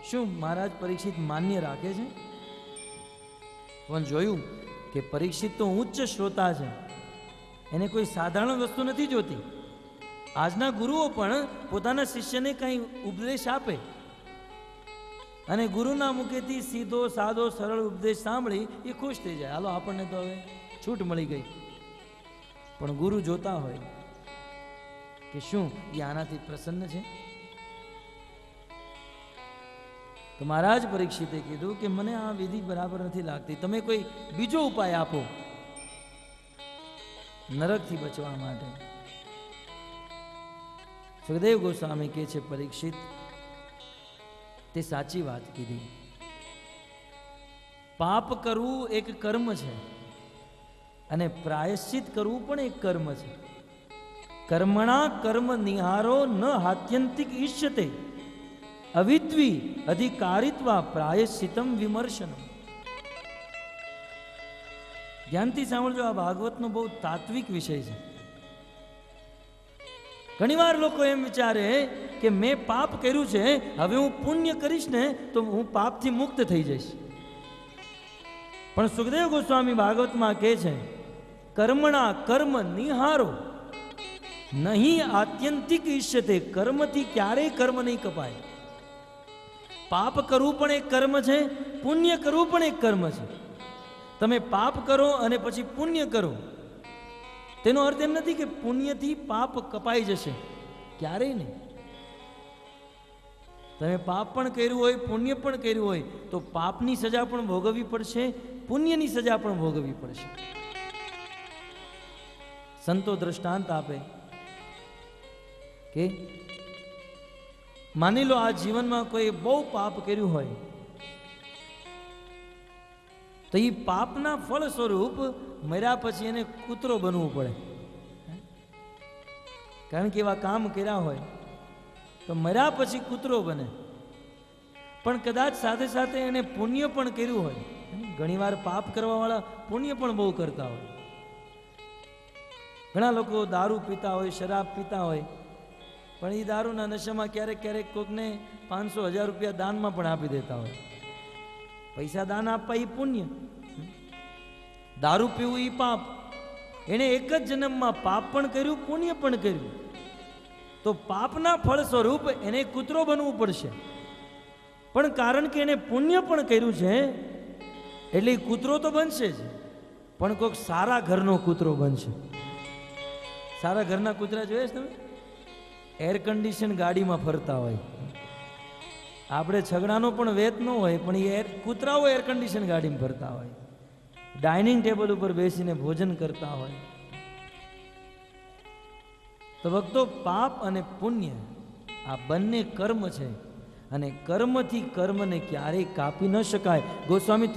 શું મહારાજ પરીક્ષિત માન્ય રાખે છે? પણ જોયું કે પરીક્ષિત તો ઉચ્ચ શ્રોતા છે, એને કોઈ સાધારણ વસ્તુ નથી જોતી. આજના ગુરુઓ પણ પોતાના શિષ્યને કંઈ ઉપદેશ આપે અને ગુરુના મુખેથી સીધો સાદો સરળ ઉપદેશ સાંભળી એ ખુશ થઈ જાય, હાલો આપણને તો હવે છૂટ મળી ગઈ. પણ ગુરુ જોતા હોય કે શું એ આનાથી પ્રસન્ન છે. તો મહારાજ પરીક્ષિતે કીધું કે મને આ વિધિ બરાબર નથી લાગતી, તમે કોઈ બીજો ઉપાય આપો નરકથી બચવા માટે. સુખદેવ ગોસ્વામી કહે છે, પરીક્ષિત તે સાચી વાત કીધી. પાપ કરવું એક કર્મ છે અને પ્રાયશ્ચિત કરવું પણ એક કર્મ છે. કર્મણા કર્મ નિહારો ન હાત્યંતિક ઈષ્યતે અવિદ્વી અધિકારિત્વા પ્રાયશ્ચિતમ વિમર્શનમ. ધ્યાનથી સાંભળજો, આ ભાગવતનો બહુ તાત્વિક વિષય છે. ઘણીવાર લોકો એમ વિચારે કે મેં પાપ કર્યું છે, હવે હું પુણ્ય કરીશ ને તો હું પાપથી મુક્ત થઈ જઈશ. પણ સુખદેવ ગોસ્વામી ભાગવતમાં કહે છે, કર્મણા કર્મ નિહારો નહીં આત્યંતિક ઈષ્યતે. કર્મથી ક્યારેય કર્મ નહીં કપાય. પાપ કરવું પણ એક કર્મ છે, પુણ્ય કરવું પણ એક કર્મ છે. તમે પાપ કરો અને પછી પુણ્ય કરો, તેનો અર્થ એમ નથી કે પુણ્યથી પાપ કપાઈ જશે, ક્યારેય નહીં. તમે પાપ પણ કર્યું હોય, પુણ્ય પણ કર્યું હોય તો પાપની સજા પણ ભોગવવી પડશે, પુણ્યની સજા પણ ભોગવવી પડશે. સંતો દ્રષ્ટાંત આપે કે માની લો આ જીવનમાં કોઈ બહુ પાપ કર્યું હોય તો એ પાપના ફળ સ્વરૂપ મર્યા પછી એને કૂતરો બનવું પડે. કારણ કે એવા કામ કર્યા હોય તો મર્યા પછી કૂતરો બને. પણ કદાચ સાથે સાથે એને પુણ્ય પણ કર્યું હોય, ઘણીવાર પાપ કરવાવાળા પુણ્ય પણ બહુ કરતા હોય. ઘણા લોકો દારૂ પીતા હોય, શરાબ પીતા હોય, પણ એ દારૂના નશામાં ક્યારેક ક્યારેક કોઈકને 500-1000 રૂપિયા દાનમાં પણ આપી દેતા હોય. પૈસા દાન આપવા એ પુણ્ય, દારૂ પીવું એ પાપ. એણે એક જ જન્મમાં પાપ પણ કર્યું, પુણ્ય પણ કર્યું. તો પાપના ફળ સ્વરૂપ એને કૂતરો બનવું પડશે. પણ કારણ કે એને પુણ્ય પણ કર્યું છે એટલે એ કૂતરો તો બનશે જ, પણ કોઈક સારા ઘરનો કૂતરો બનશે. સારા ઘરના કૂતરા જોઈએ છે તમે? એર કન્ડિશન ગાડીમાં ફરતા હોય. આપણે છગડાનો પણ વેત ન હોય, પણ એ કૂતરાઓ એર કન્ડિશન ગાડીમાં ફરતા હોય, ડાઇનિંગ ટેબલ ઉપર બેસીને ભોજન કરતા હોય. તો ભક્તો, પાપ અને પુણ્ય આ બંને કર્મ છે અને કર્મથી કર્મને ક્યારેય કાપી ન શકાય. ગોસ્વામી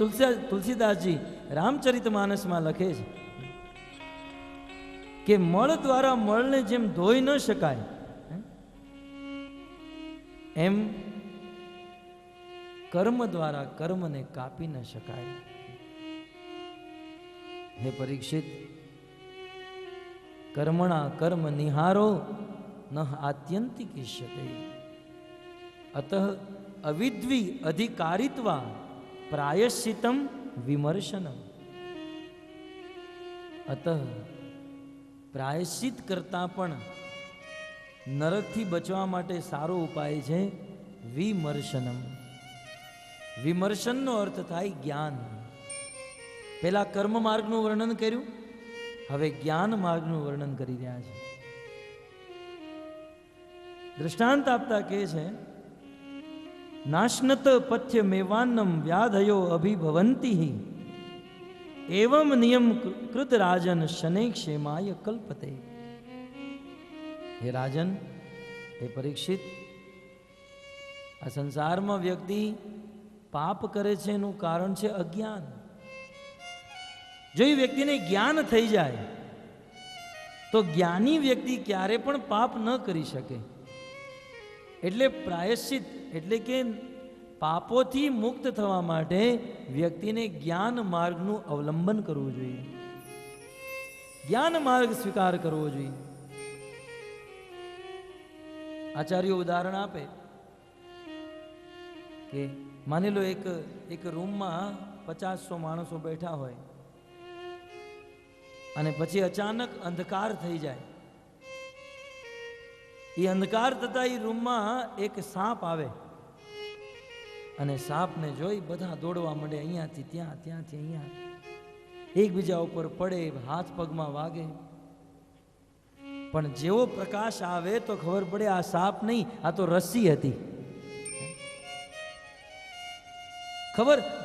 તુલસીદાસજી રામચરિતમાનસમાં લખે છે કે મળ દ્વારા મળને જેમ ધોઈ ન શકાય એમ કર્મ દ્વારા કર્મને કાપી ન શકાય. હે પરીક્ષિત, કર્મણા કર્મ નિહારો ન આત્યંતિકિષ્યતે અતઃ અવિદ્વી અધિકારિત્વા પ્રાયશ્ચિતમ વિમર્શનમ. અતઃ પ્રાયશ્ચિત કરતા પણ નરકથી બચવા માટે સારો ઉપાય છે વિમર્શનમ. વિમર્શનનો અર્થ થાય જ્ઞાન. પહેલા કર્મ માર્ગનું વર્ણન કર્યું, હવે જ્ઞાન માર્ગનું વર્ણન કરી રહ્યા છે. દૃષ્ટાંત આપતા કહે છે, નાશ્નત પથ્ય મેવાન્નમ વ્યાધયો અભિભવંતી એવમ નિયમ કૃત રાજન શનૈ ક્ષેમાય કલ્પતે. હે રાજન, હે પરીક્ષિત, આ સંસારમાં વ્યક્તિ પાપ કરે છે એનું કારણ છે અજ્ઞાન. જો એ વ્યક્તિને જ્ઞાન થઈ જાય તો જ્ઞાની વ્યક્તિ ક્યારે પણ પાપ ન કરી શકે. એટલે પ્રાયશ્ચિત એટલે કે પાપોથી મુક્ત થવા માટે વ્યક્તિને જ્ઞાન માર્ગનું અવલંબન કરવું જોઈએ, જ્ઞાન માર્ગ સ્વીકાર કરવો જોઈએ. આચાર્યો ઉદાહરણ આપે કે માની લો એક રૂમમાં 50-100 માણસો બેઠા હોય અને પછી અચાનક અંધકાર થઈ જાય. એ અંધકાર થતા એ રૂમમાં એક સાપ આવે અને સાપને જોઈ બધા દોડવા માંડે, અહીંયાથી ત્યાં, ત્યાંથી અહીંયા, એકબીજા ઉપર પડે, હાથ પગમાં વાગે. પણ જેવો પ્રકાશ આવે તો ખબર પડે આ સાપ નહીં, આ તો રસ્સી હતી.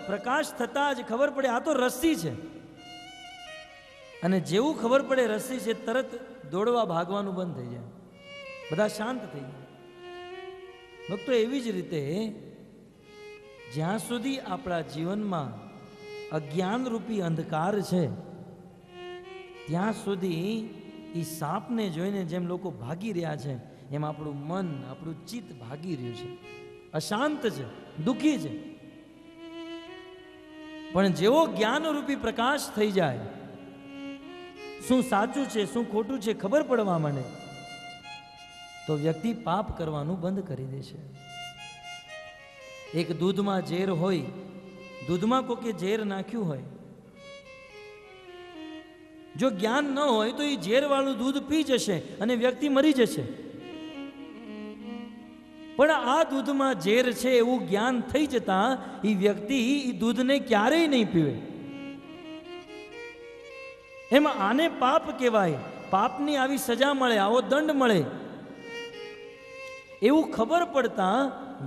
પ્રકાશ થતા જ ખબર પડે આ તો રસ્સી છે. અને જેવું ખબર પડે રસ્સી છે, તરત દોડવા ભાગવાનું બંધ થઈ જાય, બધા શાંત થઈ જાય. ભક્તો, એવી જ રીતે જ્યાં સુધી આપણા જીવનમાં અજ્ઞાન રૂપી અંધકાર છે ત્યાં સુધી એ સાપને જોઈને જેમ લોકો ભાગી રહ્યા છે એમ આપણું મન, આપણું ચિત્ત ભાગી રહ્યું છે, અશાંત છે, દુઃખી છે. પણ જેવો જ્ઞાન રૂપી પ્રકાશ થઈ જાય, શું સાચું છે શું ખોટું છે ખબર પડવા માંડે, તો વ્યક્તિ પાપ કરવાનું બંધ કરી દે છે. એક દૂધમાં ઝેર હોય, દૂધમાં કોકે ઝેર નાખ્યું હોય, જો જ્ઞાન ન હોય તો એ ઝેરવાળું દૂધ પી જશે અને વ્યક્તિ મરી જશે. પણ આ દૂધમાં ઝેર છે એવું જ્ઞાન થઈ જતા એ વ્યક્તિ એ દૂધને ક્યારેય નહીં પીવે. એમાં આને પાપ કહેવાય, પાપની આવી સજા મળે, આવો દંડ મળે, એવું ખબર પડતા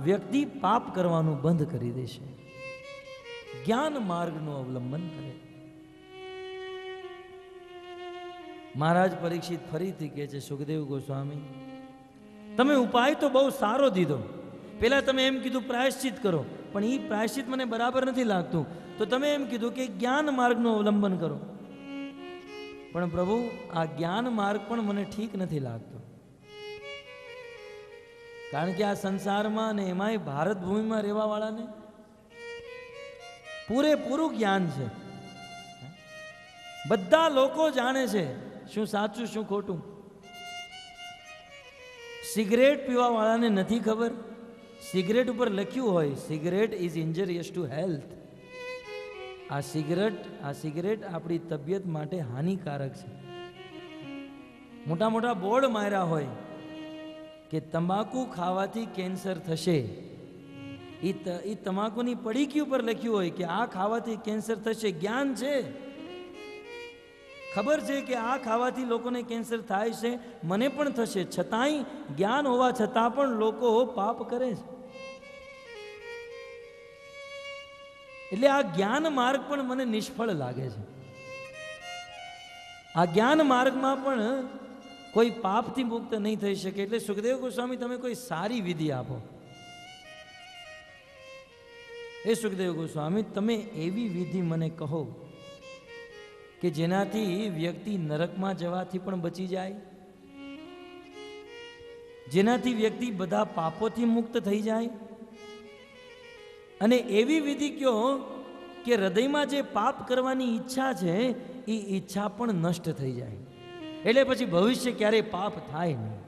વ્યક્તિ પાપ કરવાનું બંધ કરી દેશે, જ્ઞાન માર્ગનું અવલંબન કરે. મહારાજ પરીક્ષિત ફરીથી કહે છે, સુખદેવ ગોસ્વામી, તમે ઉપાય તો બહુ સારો દીધો. પેલા તમે એમ કીધું પ્રાયશ્ચિત કરો, પણ એ પ્રાયશ્ચિત મને બરાબર નથી લાગતું, તો તમે એમ કીધું કે જ્ઞાન માર્ગનું અવલંબન કરો. પણ પ્રભુ, આ જ્ઞાન માર્ગ પણ મને ઠીક નથી લાગતો, કારણ કે આ સંસારમાં અને એમાંય ભારત ભૂમિમાં રહેવા વાળાને પૂરેપૂરું જ્ઞાન છે. બધા લોકો જાણે છે શું સાચું શું ખોટું. સિગરેટ પીવા વાળાને નથી ખબર, સિગરેટ ઉપર લખ્યું હોય સિગરેટ ઇઝ ઇન્જરિયસ ટુ હેલ્થ. આ સિગરેટ આપણી તબિયત માટે હાનિકારક છે. મોટા મોટા બોર્ડ માર્યા હોય કે તમાકુ ખાવાથી કેન્સર થશે. એ તમાકુની પડીકી ઉપર લખ્યું હોય કે આ ખાવાથી કેન્સર થશે. જ્ઞાન છે, ખબર છે કે આ ખાવાથી લોકોને કેન્સર થાય છે, મને પણ થશે, છતાંય જ્ઞાન હોવા છતાં પણ લોકો પાપ કરે છે. એટલે આ જ્ઞાન માર્ગ પણ મને નિષ્ફળ લાગે છે. આ જ્ઞાન માર્ગમાં પણ કોઈ પાપથી મુક્ત નહીં થઈ શકે. એટલે સુખદેવ ગોસ્વામી, તમે કોઈ સારી વિધિ આપો. એ સુખદેવ ગોસ્વામી, તમે એવી વિધિ મને કહો કે જેનાથી વ્યક્તિ નરકમાં જવાથી પણ બચી જાય જેનાથી વ્યક્તિ બધા પાપોથી મુક્ત થઈ જાય. અને એવી વિધિ કયો કે હૃદયમાં જે પાપ કરવાની ઈચ્છા છે એ ઈચ્છા પણ નષ્ટ થઈ જાય, એટલે પછી ભવિષ્ય ક્યારેય પાપ થાય નહીં.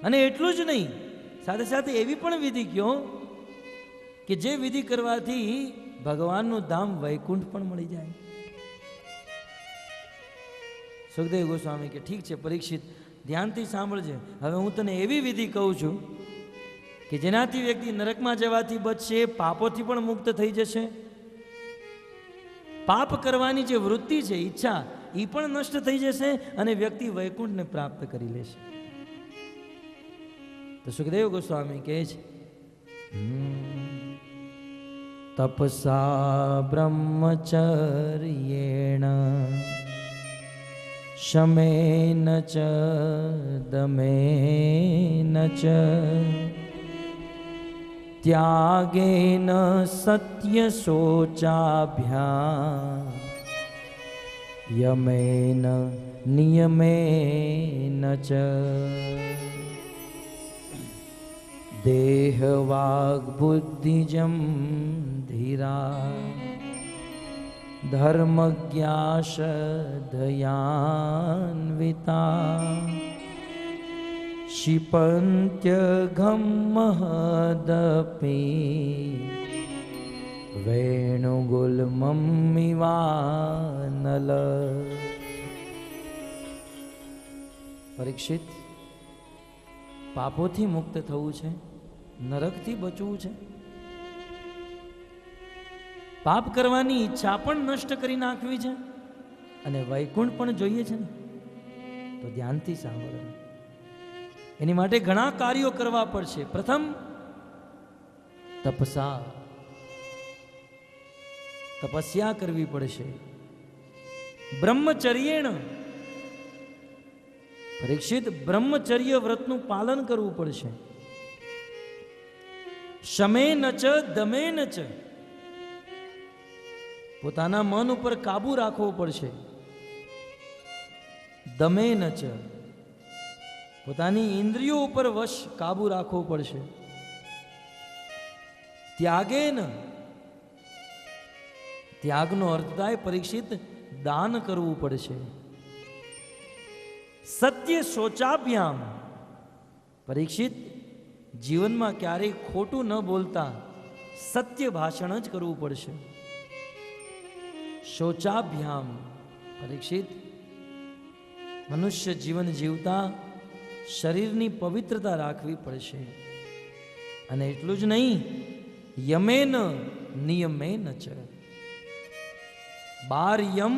અને એટલું જ નહીં, સાથે સાથે એવી પણ વિધિ કયો કે જે વિધિ કરવાથી ભગવાનનું ધામ વૈકુંઠ પણ મળી જાય. સુખદેવ ગોસ્વામી કે ઠીક છે પરીક્ષિત, ધ્યાનથી સાંભળજે. હવે હું તને એવી વિધિ કહું છું કે જેનાથી વ્યક્તિ નરકમાં જવાથી બચશે, પાપોથી પણ મુક્ત થઈ જશે, પાપ કરવાની જે વૃત્તિ છે, ઈચ્છા, એ પણ નષ્ટ થઈ જશે અને વ્યક્તિ વૈકુંઠને પ્રાપ્ત કરી લેશે. તો સુખદેવ ગોસ્વામી કહે છે, તપસા બ્રહ્મચર્યેણ શમેન ચ દમેન ચ ત્યાગેન સત્ય શોચાભ્યામ યમેન નિયમેન ચ દેહવાગ બુદ્ધિજમ ધીરા ધર્મજ્ઞાસ દયાન્વિતા ક્ષિપંત્યઘમ મહદપી વેણુગુલ્મમિવાનલ. પરીક્ષિત, પાપોથી મુક્ત થવું છે, નરકથી બચવું છે, પાપ કરવાની ઈચ્છા પણ નષ્ટ કરી નાખવી છે અને વૈકુંઠ પણ જોઈએ છે ને, તો ધ્યાનથી સાંભળો. એની માટે ઘણા કાર્યો કરવા પડશે. પ્રથમ તપસા, તપસ્યા કરવી પડશે. બ્રહ્મચર્યેણ, પરીક્ષિત બ્રહ્મચર્ય વ્રતનું પાલન કરવું પડશે. શમેન ચ દમેન ચ, પોતાના મન ઉપર કાબુ રાખવો પડશે. દમેન ચ, પોતાની ઇન્દ્રિયો ઉપર વશ કાબુ રાખવો પડશે. ત્યાગેન, ત્યાગનો અર્થ થાય પરીક્ષિત દાન કરવું પડશે. સત્ય શોચાભ્યામ, પરીક્ષિત જીવનમાં ક્યારેય ખોટું ન બોલતા સત્ય ભાષણ જ કરવું પડશે. શોચાભ્યામ, પરીક્ષિત મનુષ્ય જીવન જીવતા શરીરની પવિત્રતા રાખવી પડશે. અને એટલું જ નહીં, યમેન નિયમેન ચ, 12 યમ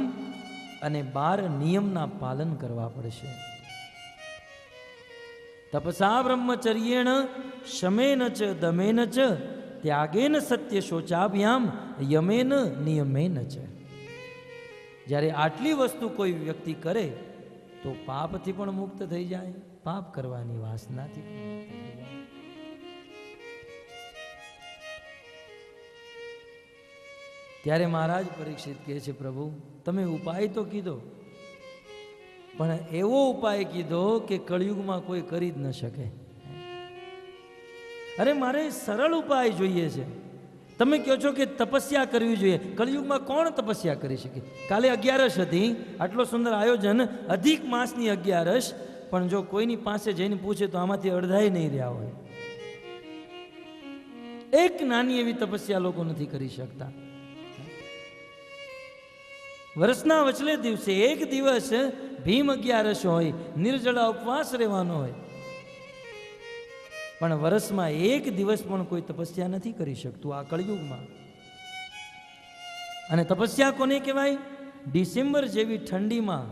અને 12 નિયમના પાલન કરવા પડશે. તપસા બ્રહ્મચર્યેણ શમેન ચ દમેન ચ ત્યાગેન સત્ય શોચાભ્યામ યમેન નિયમેન ચ. જ્યારે આટલી વસ્તુ કોઈ વ્યક્તિ કરે તો પાપથી પણ મુક્ત થઈ જાય, પાપ કરવાની વાસનાથી પણ મુક્ત થઈ જાય. ત્યારે મહારાજ પરીક્ષિત કહે છે, પ્રભુ તમે ઉપાય તો કીધો, પણ એવો ઉપાય કીધો કે કળિયુગમાં કોઈ કરી જ ન શકે. અરે મારે સરળ ઉપાય જોઈએ છે. તમે કહો છો કે તપસ્યા કરવી જોઈએ, કળિયુગમાં કોણ તપસ્યા કરી શકે? કાલે 11 હતી, આટલો સુંદર આયોજન, અધિક માસની 11, પણ જો કોઈની પાસે જઈને પૂછે તો આમાંથી અડધાય નહીં રહ્યા હોય. એક નાની એવી તપસ્યા લોકો નથી કરી શકતા. વર્ષના વચલે દિવસે એક દિવસ ભીમ 11 હોય, નિર્જળા ઉપવાસ રહેવાનો હોય, પણ વર્ષમાં એક દિવસ પણ કોઈ તપસ્યા નથી કરી શકતું આ કળિયુગમાં. અને તપસ્યા કોને કહેવાય? ડિસેમ્બર જેવી ઠંડીમાં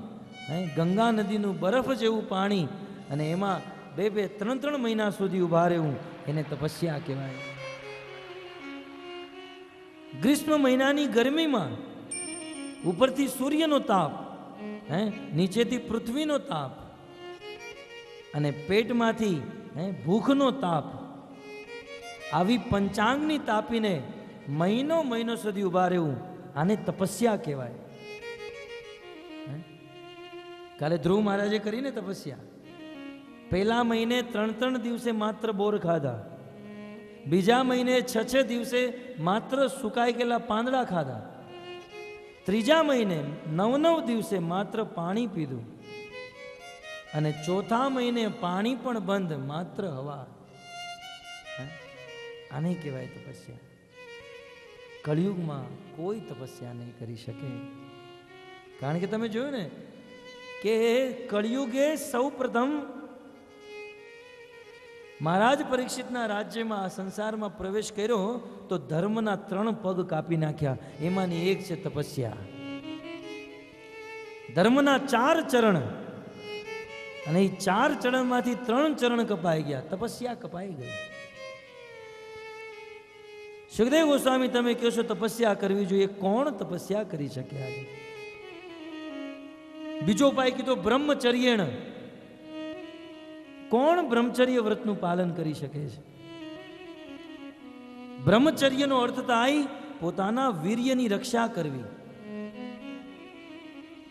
ગંગા નદીનું બરફ જેવું પાણી અને એમાં 2-3 મહિના સુધી ઊભા રહેવું, એને તપસ્યા કહેવાય. ગ્રીષ્મ મહિનાની ગરમીમાં ઉપરથી સૂર્યનો તાપ, નીચેથી પૃથ્વીનો તાપ અને પેટમાંથી ભૂખનો તાપ, આવી પંચાંગની તાપીને મહિનો સુધી ઊભા રહેવું, આને તપસ્યા કહેવાય. કાલે ધ્રુવ મહારાજે કરીને તપસ્યા, પહેલા મહિને 3 દિવસે માત્ર બોર ખાધા, બીજા મહિને 6 દિવસે માત્ર સુકાઈ ગયેલા પાંદડા ખાધા, ત્રીજા મહિને 9 દિવસે માત્ર પાણી પીધું, અને ચોથા મહિને પાણી પણ બંધ, માત્ર હવા. આને કહેવાય તપસ્યા. કળિયુગમાં કોઈ તપસ્યા નહીં કરી શકે. કારણ કે તમે જોયું ને કે કળિયુગે સૌ પ્રથમ મહારાજ પરીક્ષિતના રાજ્યમાં આ સંસારમાં પ્રવેશ કર્યો તો ધર્મના 3 પગ કાપી નાખ્યા. એમાંની એક છે તપસ્યા. ધર્મના 4 ચરણ, અને એ 4 ચરણમાંથી 3 ચરણ કપાઈ ગયા, તપસ્યા કપાઈ ગઈ. સુખદેવ ગોસ્વામી તમે કહો છો તપસ્યા કરવી જોઈએ, કોણ તપસ્યા કરી શકે આજે? બીજો ઉપાય કીધો બ્રહ્મચર્યેણ. કોણ બ્રહ્મચર્ય વ્રતનું પાલન કરી શકે છે? બ્રહ્મચર્યનો અર્થ થાય પોતાના વીર્યની રક્ષા કરવી,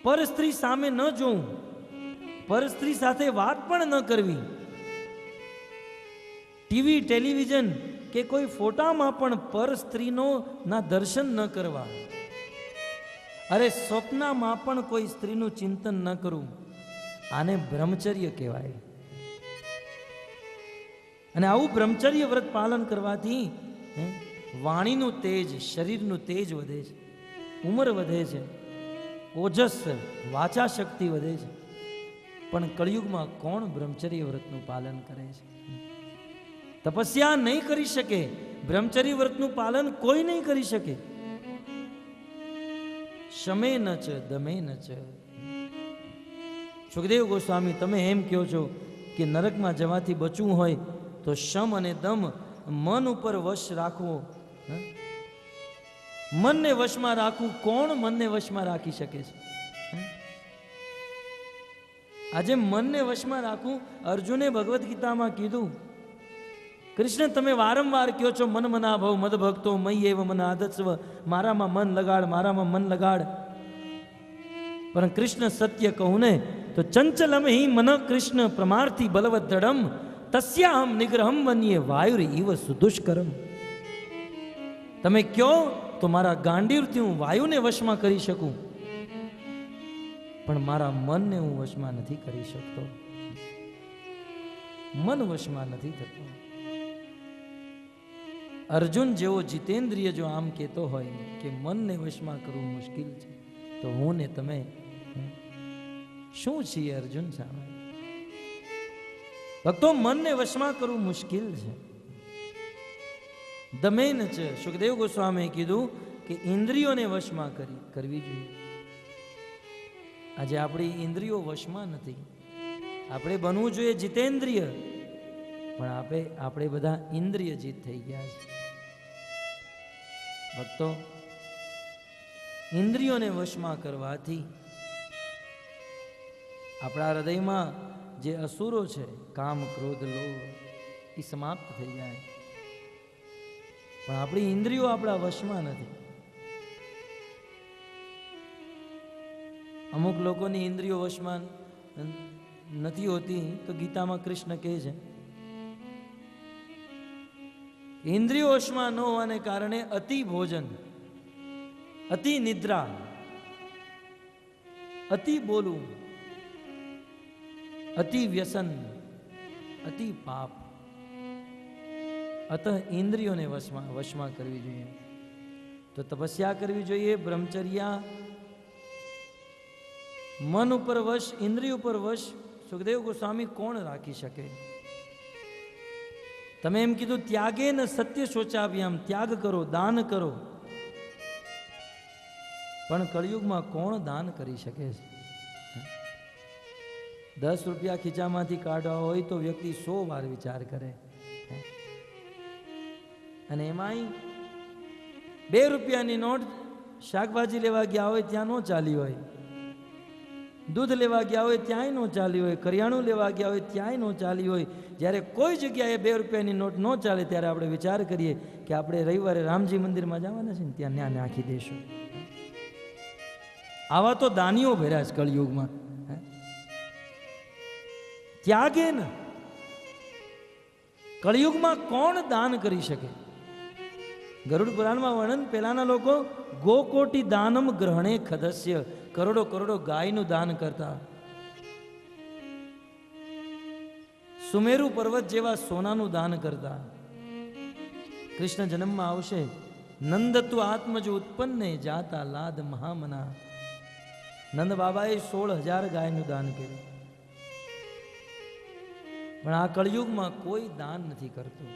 પર સ્ત્રી સામે ન જોવું, પર સ્ત્રી સાથે વાત પણ ન કરવી, ટીવી ટેલિવિઝન કે કોઈ ફોટામાં પણ પર સ્ત્રીનો ના દર્શન ન કરવા, અરે સ્વપ્નમાં પણ કોઈ સ્ત્રીનું ચિંતન ન કરવું. આને બ્રહ્મચર્ય કહેવાય. અને આવું બ્રહ્મચર્ય વ્રત પાલન કરવાથી વાણીનું તેજ, શરીરનું તેજ વધે છે, ઉંમર વધે છે, ઓજસ વાચા શક્તિ વધે છે. પણ કળિયુગમાં કોણ બ્રહ્મચર્ય વ્રતનું પાલન કરે છે? તપસ્યા નહીં કરી શકે, બ્રહ્મચર્ય વ્રતનું પાલન કોઈ નહીં કરી શકે. શમે ન ચ દમે ન ચ. સુખદેવ ગોસ્વામી તમે એમ કહો છો કે નરકમાં જવાથી બચવું હોય તો શમ અને દમ, મન ઉપર વશ રાખવો. મનને વશમાં રાખવું, કોણ મનને વશમાં રાખી શકે છે? આજે મનને વશમાં રાખવું, અર્જુને ભગવદ્ ગીતામાં કીધું, કૃષ્ણ તમે વારંવાર કહો છો મન મના ભવ મદ ભક્તો મય એવ મન આદત્સ્વ, મારામાં મન લગાડ, મારામાં મન લગાડ. પણ કૃષ્ણ સત્ય કહું ને તો ચંચલમ હિ મન કૃષ્ણ પ્રમાર્થી બલવત દૃઢમ, તસ્યાહમ નિગ્રહમ વન્યે વાયુર ઇવ સુદુષ્કરમ. તમે કહો તો મારા ગાંડીવથી હું વાયુને વશમાં કરી શકું, પણ મારા મનને હું વશમાં નથી કરી શકતો. મન વશમાં નથી થતો. અર્જુન જેવો જીતેન્દ્રિય જો આમ કહેતો હોય કે મનને વશમાં કરવું મુશ્કેલ છે, તો હું ને તમે શું છીએ અર્જુન સામે? ભક્તો, મનને વશમાં કરવું મુશ્કેલ છે. દમેન છે. સુખદેવ ગોસ્વામીએ કીધું કે ઇન્દ્રિયોને વશમાં કરવી જોઈએ. આજે આપણી ઇન્દ્રિયો વશમાં નથી. આપણે બનવું જોઈએ જીતેન્દ્રિય, પણ આપણે બધા ઇન્દ્રિય જીત થઈ ગયા છે. ભક્તો, ઇન્દ્રિયોને વશમાં કરવાથી આપણા હૃદયમાં જે અસુરો છે, કામ ક્રોધ લોભ, એ સમાપ્ત થઈ જાય. પણ આપણી ઇન્દ્રિયો આપણા વશમાં નથી. અમુક લોકોની ઇન્દ્રિયો વશમાં નથી હોતી તો ગીતામાં કૃષ્ણ કહે છે ઇન્દ્રિયો વશમાં ન હોવાને કારણે અતિ ભોજન, અતિ નિદ્રા, અતિ બોલવું, અતિ વ્યસન, અતિ પાપ. અતઃ ઇન્દ્રિયોને વશમાં કરવી જોઈએ. તો તપસ્યા કરવી જોઈએ, બ્રહ્મચર્યા, મન ઉપર વશ, ઇન્દ્રિય ઉપર વશ સુખદેવ ગોસ્વામી કોણ રાખી શકે? તમે એમ કીધું ત્યાગે ન સત્ય શોચાભ્યામ, ત્યાગ કરો, દાન કરો. પણ કળિયુગમાં કોણ દાન કરી શકે છે? 10 રૂપિયા ખીચામાંથી કાઢવા હોય તો વ્યક્તિ 100 વાર વિચાર કરે. અને એમાંય 2 રૂપિયાની નોટ શાકભાજી લેવા ગયા હોય ત્યાં ન ચાલી હોય, દૂધ લેવા ગયા હોય ત્યાંય ન ચાલી હોય, કરિયાણું લેવા ગયા હોય ત્યાંય ન ચાલી હોય. જ્યારે કોઈ જગ્યાએ 2 રૂપિયાની નોટ ન ચાલે ત્યારે આપણે વિચાર કરીએ કે આપણે રવિવારે રામજી મંદિરમાં જવાના છે ને, ત્યાં ન્યા નાખી દઈશું. આવા તો દાનીઓ ભર્યા છે કળિયુગમાં. ત્યાગે ને કળિયુગમાં કોણ દાન કરી શકે? ગરુડ પુરાણમાં વર્ણન, પહેલાના લોકો ગોકોટી દાનમ ગ્રહણે ખદસ્ય, કરોડો કરોડો ગાયનું દાન કરતા, સુમેરુ પર્વત જેવા સોનાનું દાન કરતા. કૃષ્ણ જન્મમાં આવશે, નંદતુ આત્મજ ઉત્પન્ને જાતા લાદ મહામના. નંદ બાબાએ 16,000 ગાયનું દાન કર્યું. પણ આ કળિયુગમાં કોઈ દાન નથી કરતું.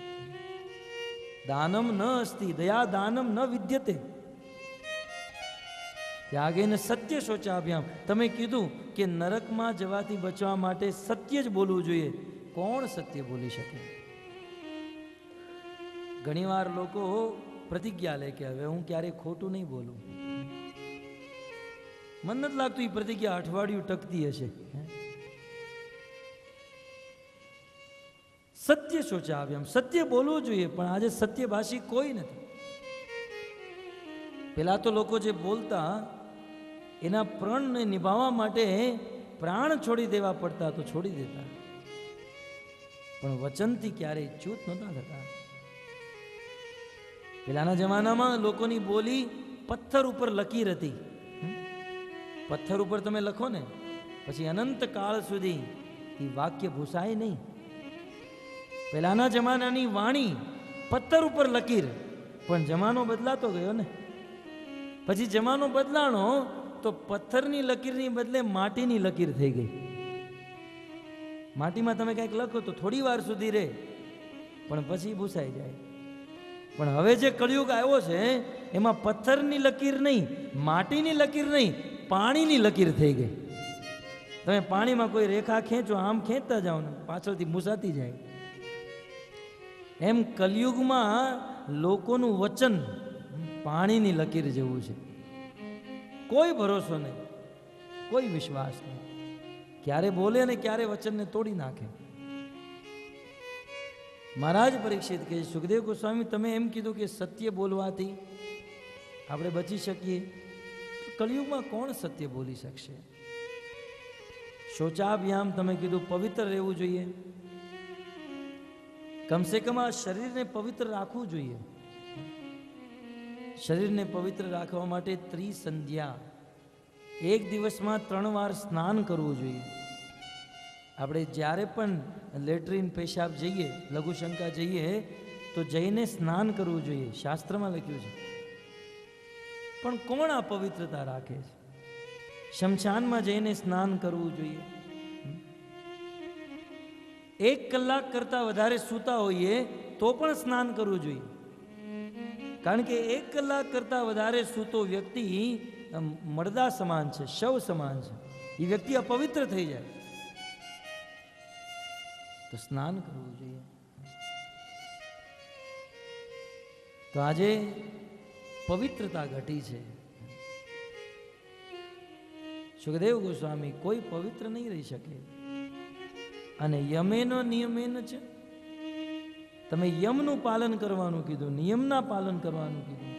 દાનમ ન અસ્તિ દયા દાનમ ન વિદ્યતે ત્યાગેન સત્ય શોચાભ્યામ. તમે કીધું કે નરકમાં જવાથી બચવા માટે સત્ય જ બોલવું જોઈએ. કોણ સત્ય બોલી શકે? ઘણીવાર લોકો પ્રતિજ્ઞા લે કે હવે હું ક્યારેય ખોટું નહીં બોલું. મન નથી લાગતું એ પ્રતિજ્ઞા અઠવાડિયું ટકતી હશે. સત્ય શોચાવ્યમ, સત્ય બોલવું જોઈએ, પણ આજે સત્યભાષી કોઈ નથી. પેલા તો લોકો જે બોલતા એના પ્રણને નિભાવવા માટે પ્રાણ છોડી દેવા પડતા તો છોડી દેતા, પણ વચનથી ક્યારેય ચ્યુત નહોતા થતા. પેલાના જમાનામાં લોકોની બોલી પથ્થર ઉપર લકીર હતી. પથ્થર ઉપર તમે લખો ને પછી અનંત કાળ સુધી એ વાક્ય ભૂસાય નહીં. પહેલાના જમાનાની વાણી પથ્થર ઉપર લકીર, પણ જમાનો બદલાતો ગયો ને. પછી જમાનો બદલાણો તો પથ્થરની લકીરની બદલે માટીની લકીર થઈ ગઈ. માટીમાં તમે કંઈક લખો તો થોડી વાર સુધી રહે, પણ પછી ભૂસાઈ જાય. પણ હવે જે કળિયુગ આવ્યો છે એમાં પથ્થરની લકીર નહીં, માટીની લકીર નહીં, પાણીની લકીર થઈ ગઈ. તમે પાણીમાં કોઈ રેખા ખેંચો, આમ ખેંચતા જાઓ ને પાછળથી મૂસાતી જાય. એમ કલયુગમાં લોકોનું વચન પાણીની લકીર જેવું છે. કોઈ ભરોસો નહીં, કોઈ વિશ્વાસ નહીં. ક્યારે બોલે ને ક્યારે વચનને તોડી નાખે. મહારાજ પરીક્ષિત કહે, સુખદેવ ગોસ્વામી તમે એમ કીધું કે સત્ય બોલવાથી આપણે બચી શકીએ, તો કલયુગમાં કોણ સત્ય બોલી શકશે? શૌચાભ્યામ તમે કીધું પવિત્ર રહેવું જોઈએ. કમસે કમ આ શરીરને પવિત્ર રાખવું જોઈએ. શરીરને પવિત્ર રાખવા માટે ત્રિસંધ્યા, એક દિવસમાં 3 વાર સ્નાન કરવું જોઈએ. આપણે જ્યારે પણ લેટ્રિન પેશાબ જઈએ, લઘુશંકા જઈએ તો જઈને સ્નાન કરવું જોઈએ, શાસ્ત્રમાં લખ્યું છે. પણ કોણ આ પવિત્રતા રાખે છે? શમશાનમાં જઈને સ્નાન કરવું જોઈએ. 1 કલાક કરતા વધારે સૂતા હોઈએ તો પણ સ્નાન કરવું જોઈએ. કારણ કે 1 કલાક કરતા વધારે સૂતો વ્યક્તિ મરદા સમાન છે, શવ સમાન છે. એ વ્યક્તિ અપવિત્ર થઈ જાય. તો સ્નાન કરવું જોઈએ. તો આજે પવિત્રતા ઘટી છે. સુખદેવ ગોસ્વામી કોઈ પવિત્ર નહીં રહી શકે. અને યમેનો નિયમેન છે. તમે યમનું પાલન કરવાનું કીધું, નિયમના પાલન કરવાનું કીધું,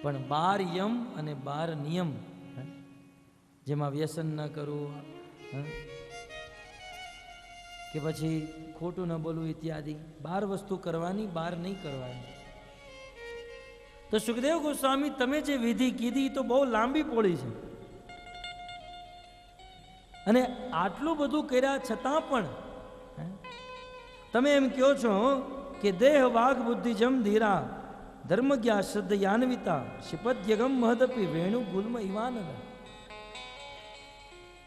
પણ 12 યમ અને 12 નિયમ, જેમાં વ્યસન ન કરવું કે પછી ખોટું ન બોલવું ઇત્યાદિ 12 વસ્તુ કરવાની, 12 નહીં કરવાની. તો સુખદેવ ગોસ્વામી તમે જે વિધિ કીધી તો બહુ લાંબી પોળી છે. અને આટલું બધું કર્યા છતાં પણ તમે એમ કહો છો કે દેહ વાઘ બુદ્ધિ જમ ધીરા ધર્મજ્ઞા શ્રદ્ધ યાન્વિતા શિપદ્યગમ મહદપી વેણુ ગુલ્મ ઇવાનદ.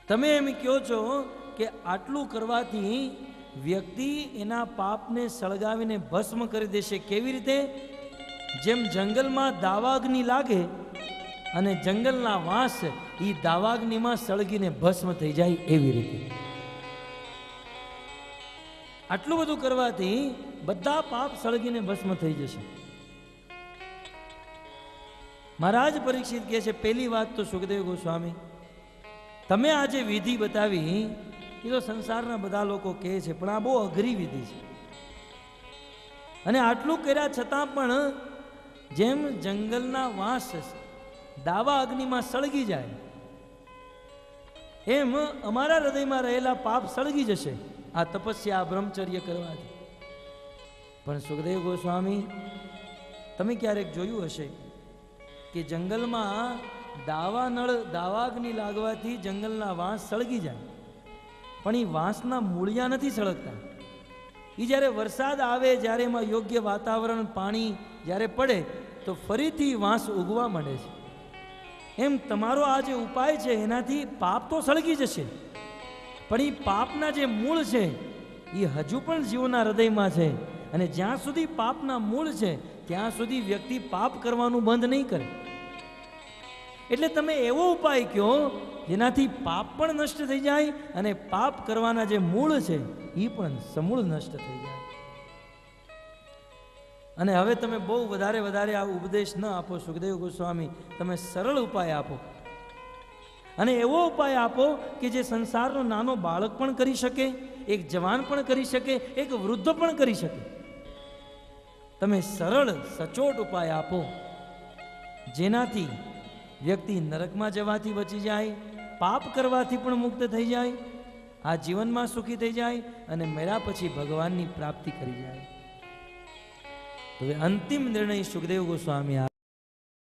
તમે એમ કહો છો કે આટલું કરવાથી વ્યક્તિ એના પાપને સળગાવીને ભસ્મ કરી દેશે. કેવી રીતે? જેમ જંગલમાં દાવાગ્નિ લાગે અને જંગલના વાંસ એ દાવાગ્નિમાં સળગીને ભસ્મ થઈ જાય, એવી રીતે આટલું બધું કરવાથી બધા પાપ સળગીને ભસ્મ થઈ જશે. મહારાજ પરીક્ષિત કહે છે, પહેલી વાત તો સુખદેવ ગોસ્વામી તમે આ જે વિધિ બતાવી એ તો સંસારના બધા લોકો કહે છે, પણ આ બહુ અઘરી વિધિ છે. અને આટલું કર્યા છતાં પણ જેમ જંગલના વાંસ દાવા અગ્નિમાં સળગી જાય એમ અમારા હૃદયમાં રહેલા પાપ સળગી જશે આ તપસ્યા, બ્રહ્મચર્ય કરવાથી. પણ સુખદેવ ગોસ્વામી, તમે ક્યારેક જોયું હશે કે જંગલમાં દાવાગ્નિ લાગવાથી જંગલના વાંસ સળગી જાય, પણ એ વાંસના મૂળિયા નથી સળગતા. એ જ્યારે વરસાદ આવે, જ્યારે એમાં યોગ્ય વાતાવરણ, પાણી જ્યારે પડે તો ફરીથી વાંસ ઉગવા માંડે છે. એમ તમારો આ જે ઉપાય છે એનાથી પાપ તો સળગી જશે, પણ એ પાપના જે મૂળ છે એ હજુ પણ જીવના હૃદયમાં છે. અને જ્યાં સુધી પાપના મૂળ છે ત્યાં સુધી વ્યક્તિ પાપ કરવાનું બંધ નહીં કરે. એટલે તમે એવો ઉપાય કહો જેનાથી પાપ પણ નષ્ટ થઈ જાય અને પાપ કરવાના જે મૂળ છે એ પણ સમૂળ નષ્ટ થઈ જાય. અને હવે તમે બહુ વધારે આ ઉપદેશ ન આપો સુખદેવ ગોસ્વામી, તમે સરળ ઉપાય આપો. અને એવો ઉપાય આપો કે જે સંસારનો નાનો બાળક પણ કરી શકે, એક જવાન પણ કરી શકે, એક વૃદ્ધ પણ કરી શકે. તમે સરળ સચોટ ઉપાય આપો જેનાથી વ્યક્તિ નરકમાં જવાથી બચી જાય, પાપ કરવાથી પણ મુક્ત થઈ જાય, આ જીવનમાં સુખી થઈ જાય અને મર્યા પછી ભગવાનની પ્રાપ્તિ કરી જાય. તો અંતિમ નિર્ણય સુખદેવ ગોસ્વામી